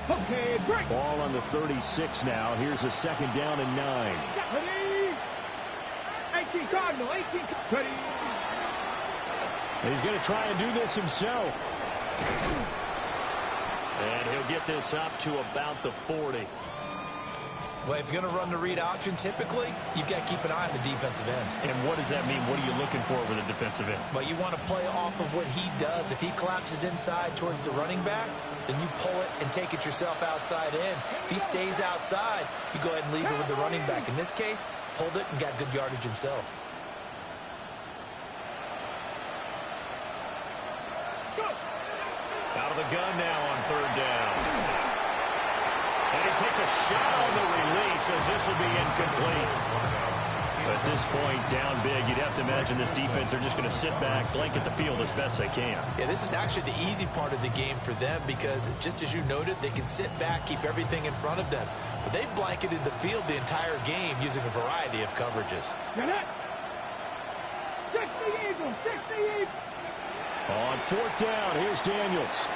Okay, break. Ball on the 36 now. Here's a second down and 9. Ready. 18 Cardinal, 18. Ready. And he's going to try and do this himself. And he'll get this up to about the 40. Well, if you're going to run the read option, typically, you've got to keep an eye on the defensive end. And what does that mean? What are you looking for with a defensive end? Well, you want to play off of what he does. If he collapses inside towards the running back, then you pull it and take it yourself outside in. If he stays outside, you go ahead and leave it with the running back. In this case, pulled it and got good yardage himself. Out of the gun now on third down. And he takes a shot on the release as this will be incomplete. At this point, down big, you'd have to imagine this defense, they're just going to sit back, blanket the field as best they can. Yeah, this is actually the easy part of the game for them because, just as you noted, they can sit back, keep everything in front of them. But they've blanketed the field the entire game using a variety of coverages. 60 Eagles, 60 Eagles. On fourth down, here's Daniels.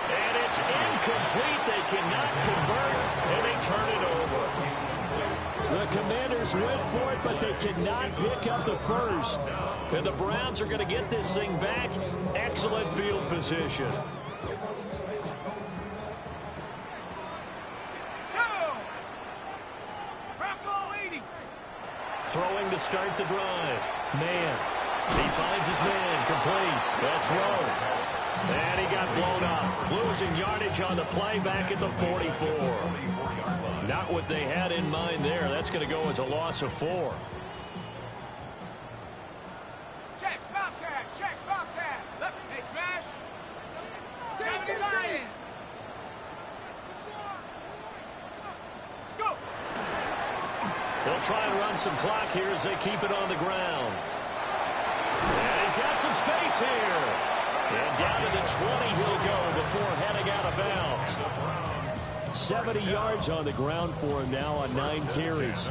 And it's incomplete. They cannot convert, and they turn it over. The Commanders went for it, but they cannot pick up the first. And the Browns are going to get this thing back. Excellent field position. Throwing to start the drive. Man. He finds his man. Complete. That's Rowe. And he got blown up. Losing yardage on the play back at the 44. Not what they had in mind there. That's going to go as a loss of 4. Check, Bobcat, check, Bobcat. Let's smash. 70 Lions. Let's go. They'll try and run some clock here as they keep it on the ground. And he's got some space here. And down to the 20 he'll go before heading out of bounds. 70 yards on the ground for him now on 9 carries.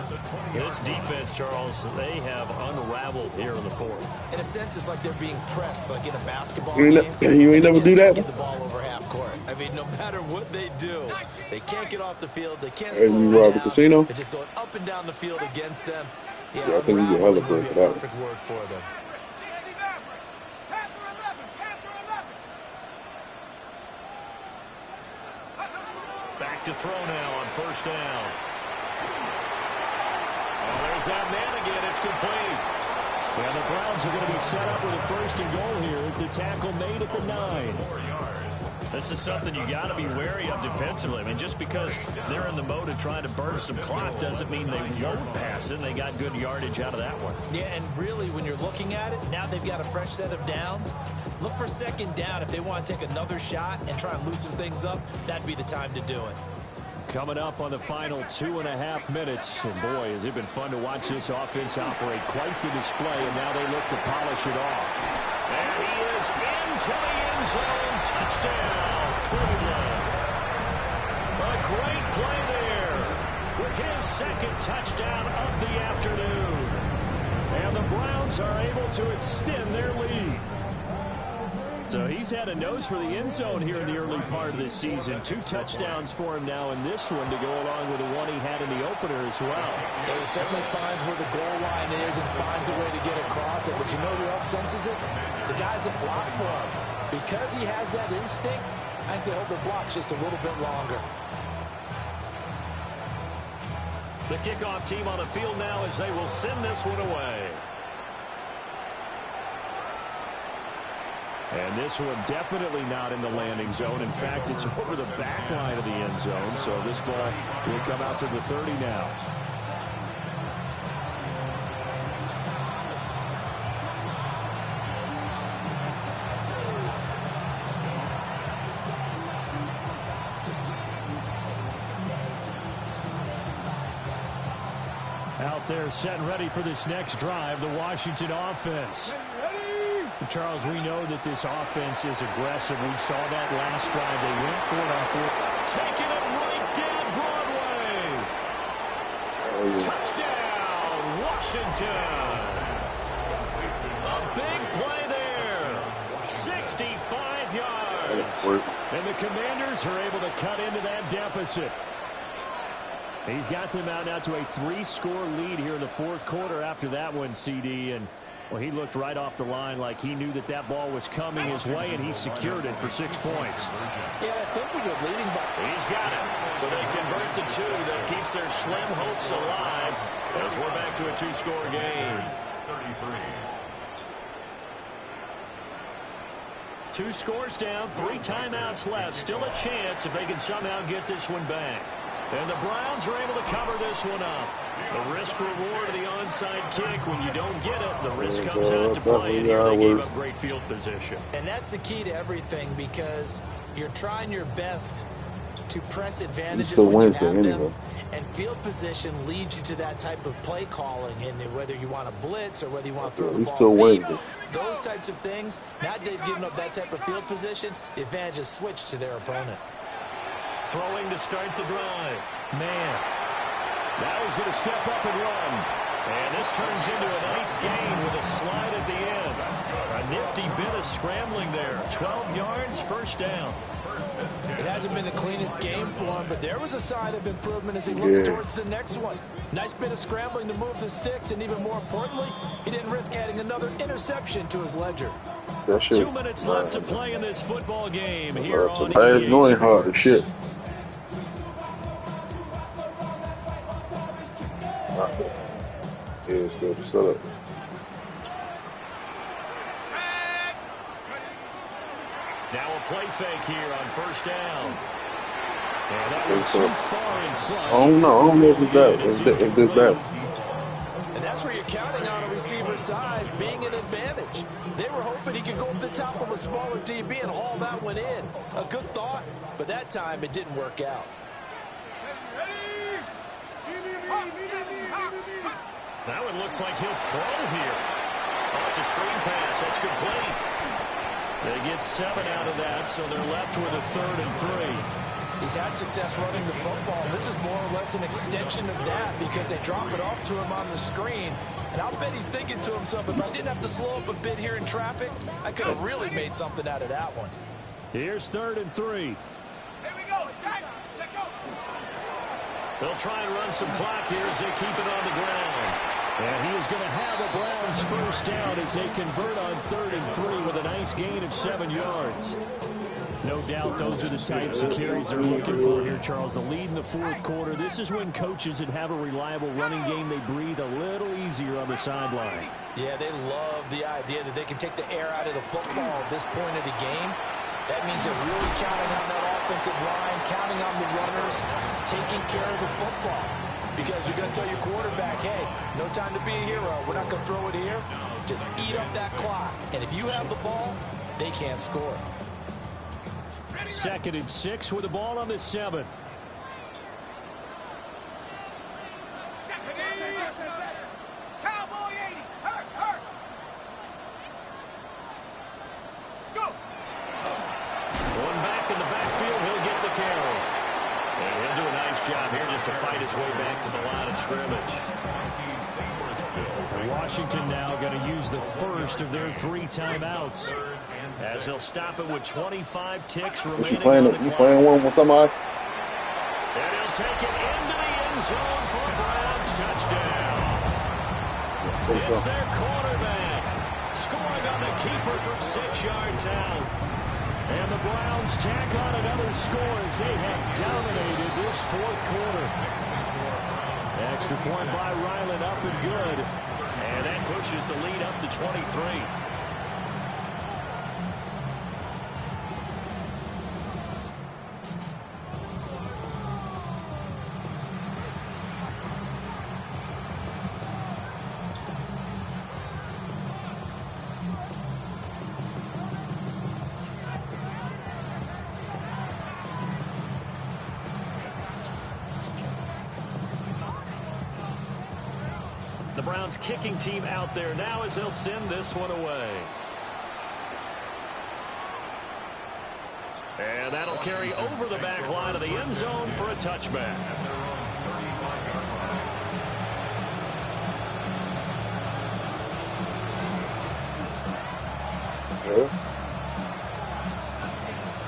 This defense, Charles, they have unraveled here in the fourth. In a sense, it's like they're being pressed, like in a basketball game. You ain't never do that? Get the ball over half court. I mean, no matter what they do, they can't get off the field. They can't slow them down. Casino? They're just going up and down the field against them. Yeah, I think you get hella credit for that. Perfect word for them. Back to throw now on first down. Oh, there's that man again. It's complete. And the Browns are going to be set up with a first and goal here as the tackle made at the 9. This is something you got to be wary of defensively. I mean, just because they're in the mode of trying to burn some clock doesn't mean they won't pass it. They got good yardage out of that one. Yeah, and really, when you're looking at it, now they've got a fresh set of downs. Look for second down. If they want to take another shot and try and loosen things up, that'd be the time to do it. Coming up on the final 2.5 minutes. And boy, has it been fun to watch this offense operate. Quite the display, and now they look to polish it off. And he is into the end zone. Touchdown, Cleveland. A great play there with his second touchdown of the afternoon. And the Browns are able to extend their lead. So he's had a nose for the end zone here in the early part of this season. 2 touchdowns for him now in this one to go along with the one he had in the opener as well. Yeah, he certainly finds where the goal line is and finds a way to get across it. But you know who else senses it? The guys that block for him. Because he has that instinct, I think they hold their blocks just a little bit longer. The kickoff team on the field now as they will send this one away. And this one definitely not in the landing zone. In fact, it's over the back line of the end zone. So this ball will come out to the 30 now. Out there set and ready for this next drive, the Washington offense. Charles, we know that this offense is aggressive. We saw that last drive. They went for it on fourth. Taking it right down Broadway. Touchdown, Washington. A big play there. 65 yards. And the Commanders are able to cut into that deficit. He's got them out now to a 3-score lead here in the fourth quarter after that one, CD. And well, he looked right off the line like he knew that that ball was coming his way, and he secured it for 6 points. Yeah, I think we were leading by. He's got it. So they convert the 2 that keeps their slim hopes alive as we're back to a 2-score game. 2 scores down, 3 timeouts left. Still a chance if they can somehow get this one back. And the Browns are able to cover this one up. The risk-reward of the onside kick, when you don't get it, the risk comes out to play, and here they gave up great field position. And that's the key to everything, because you're trying your best to press advantages when you have them, and field position leads you to that type of play calling, and whether you want to blitz or whether you want to throw the ball deep, those types of things, now they've given up that type of field position, the advantage is switched to their opponent. Throwing to start the drive. Man, now he's going to step up and run. And this turns into a nice gain with a slide at the end. A nifty bit of scrambling there. 12 yards, first down. It hasn't been the cleanest game for him, but there was a sign of improvement as he looks towards the next one. Nice bit of scrambling to move the sticks, and even more importantly, he didn't risk adding another interception to his ledger. 2 minutes left to play in this football game here on EA Sports. Hard as shit. Yeah, still set up. Now a play fake here on first down. And that went too far in front. I don't know if it's that. If it's that. And that's where you're counting on a receiver's size being an advantage. They were hoping he could go up the top of a smaller DB and haul that one in. A good thought, but that time it didn't work out. That one looks like he'll throw here. Oh, it's a screen pass. That's complete. They get 7 out of that, so they're left with a 3rd and 3. He's had success running the football. This is more or less an extension of that because they drop it off to him on the screen. And I'll bet he's thinking to himself, if I didn't have to slow up a bit here in traffic, I could have really made something out of that one. Here's 3rd and 3. Here we go. Check go. They'll try and run some clock here as they keep it on the ground. And he is going to have a Browns first down as they convert on 3rd and 3 with a nice gain of 7 yards. No doubt those are the types of carries they're looking for here, Charles. The lead in the fourth quarter. This is when coaches that have a reliable running game, they breathe a little easier on the sideline. Yeah, they love the idea that they can take the air out of the football at this point of the game. That means they're really counting on that offensive line, counting on the runners, taking care of the football. Because you're going to tell your quarterback, hey, no time to be a hero. We're not going to throw it here. Just eat up that clock. And if you have the ball, they can't score. 2nd and 6 with the ball on the 7. Cowboy 80. Hurt. Let's go. One back in the backfield, he'll get the carry. And he'll do a nice job here just to fight his way back to the line of scrimmage. Washington now going to use the first of their 3 timeouts as he'll stop it with 25 ticks remaining on the clock. You playing one with somebody? And he'll take it into the end zone for a Browns touchdown. It's their quarterback scoring on the keeper from 6 yards out. And the Browns tack on another score as they have dominated this fourth quarter. Extra point by Ryland, up and good. And that pushes the lead up to 23. The Browns kicking team out there now as they'll send this one away. And that'll carry over the back line of the end zone for a touchback.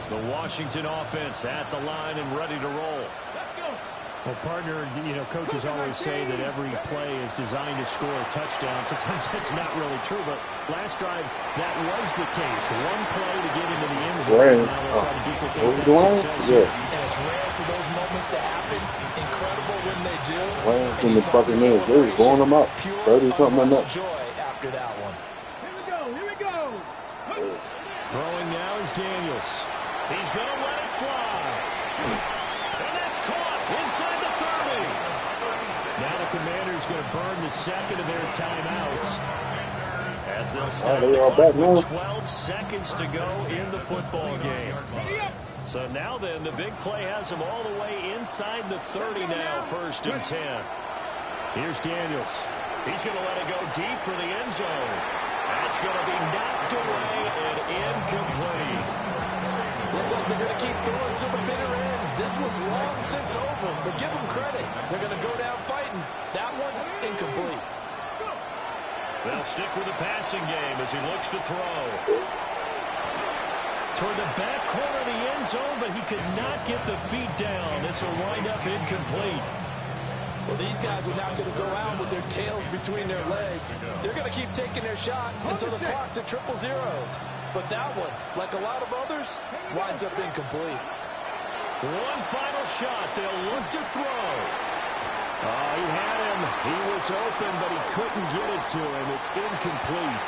The Washington offense at the line and ready to roll. Well, partner, coaches always say that every play is designed to score a touchdown. Sometimes that's not really true, but last drive, that was the case. One play to get into the end zone. Now they'll try to duplicate that success. Yeah. And it's rare for those moments to happen. Incredible when they do. Rams and the Buccaneers, they was blowing them up. 30-something and up. Joy after that one. Here we go. Throwing now is Daniels. He's going to let it fly. And that's caught inside the 30. Now the Commanders going to burn the second of their timeouts as they'll start the clock with 12 seconds to go in the football game. So now then, the big play has them all the way inside the 30 now, 1st and 10. Here's Daniels. He's going to let it go deep for the end zone. That's going to be knocked away and incomplete. Looks like they're going to keep throwing to the bitter end. This one's long since over, but give them credit. They're going to go down fighting. That one, incomplete. They'll stick with the passing game as he looks to throw. Toward the back corner of the end zone, but he could not get the feet down. This will wind up incomplete. Well, these guys are not going to go out with their tails between their legs. They're going to keep taking their shots until the clock's at triple zeros. But that one, like a lot of others, winds up incomplete. One final shot. They'll look to throw. Oh, he had him. He was open, but he couldn't get it to him. It's incomplete.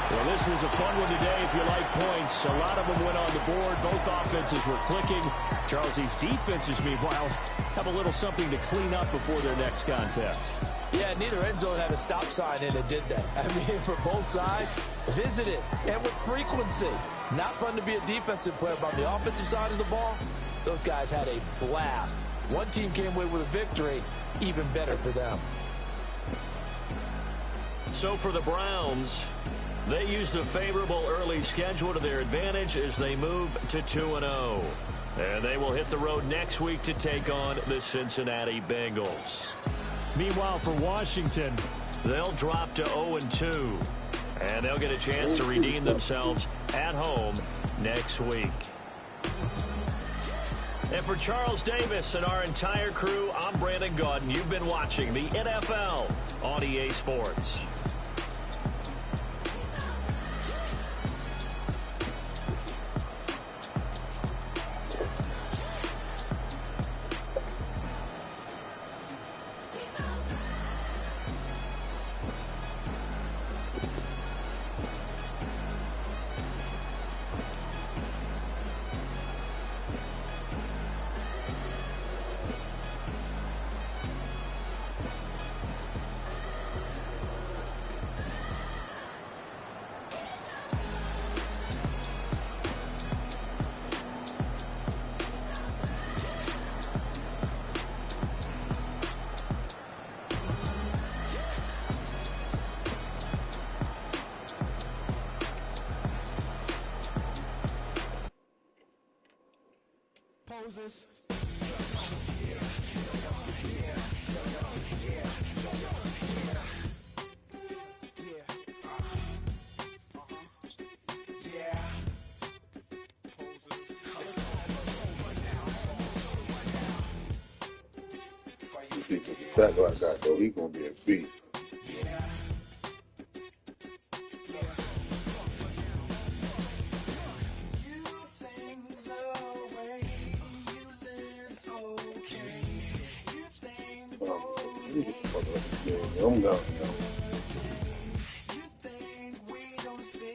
Well, this was a fun one today if you like points. A lot of them went on the board. Both offenses were clicking. Charles, these defenses, meanwhile, have a little something to clean up before their next contest. Yeah, neither end zone had a stop sign, and it did that. I mean, for both sides, visit it, and with frequency. Not fun to be a defensive player, but on the offensive side of the ball, those guys had a blast. One team came away with a victory, even better for them. So for the Browns, they used a favorable early schedule to their advantage as they move to 2-0. And they will hit the road next week to take on the Cincinnati Bengals. Meanwhile, for Washington, they'll drop to 0-2. And they'll get a chance to redeem themselves at home next week. And for Charles Davis and our entire crew, I'm Brandon Gaudin. You've been watching the NFL on EA Sports. Moses. If he can attack like that, though, he's gonna be a beast. I'm gone now.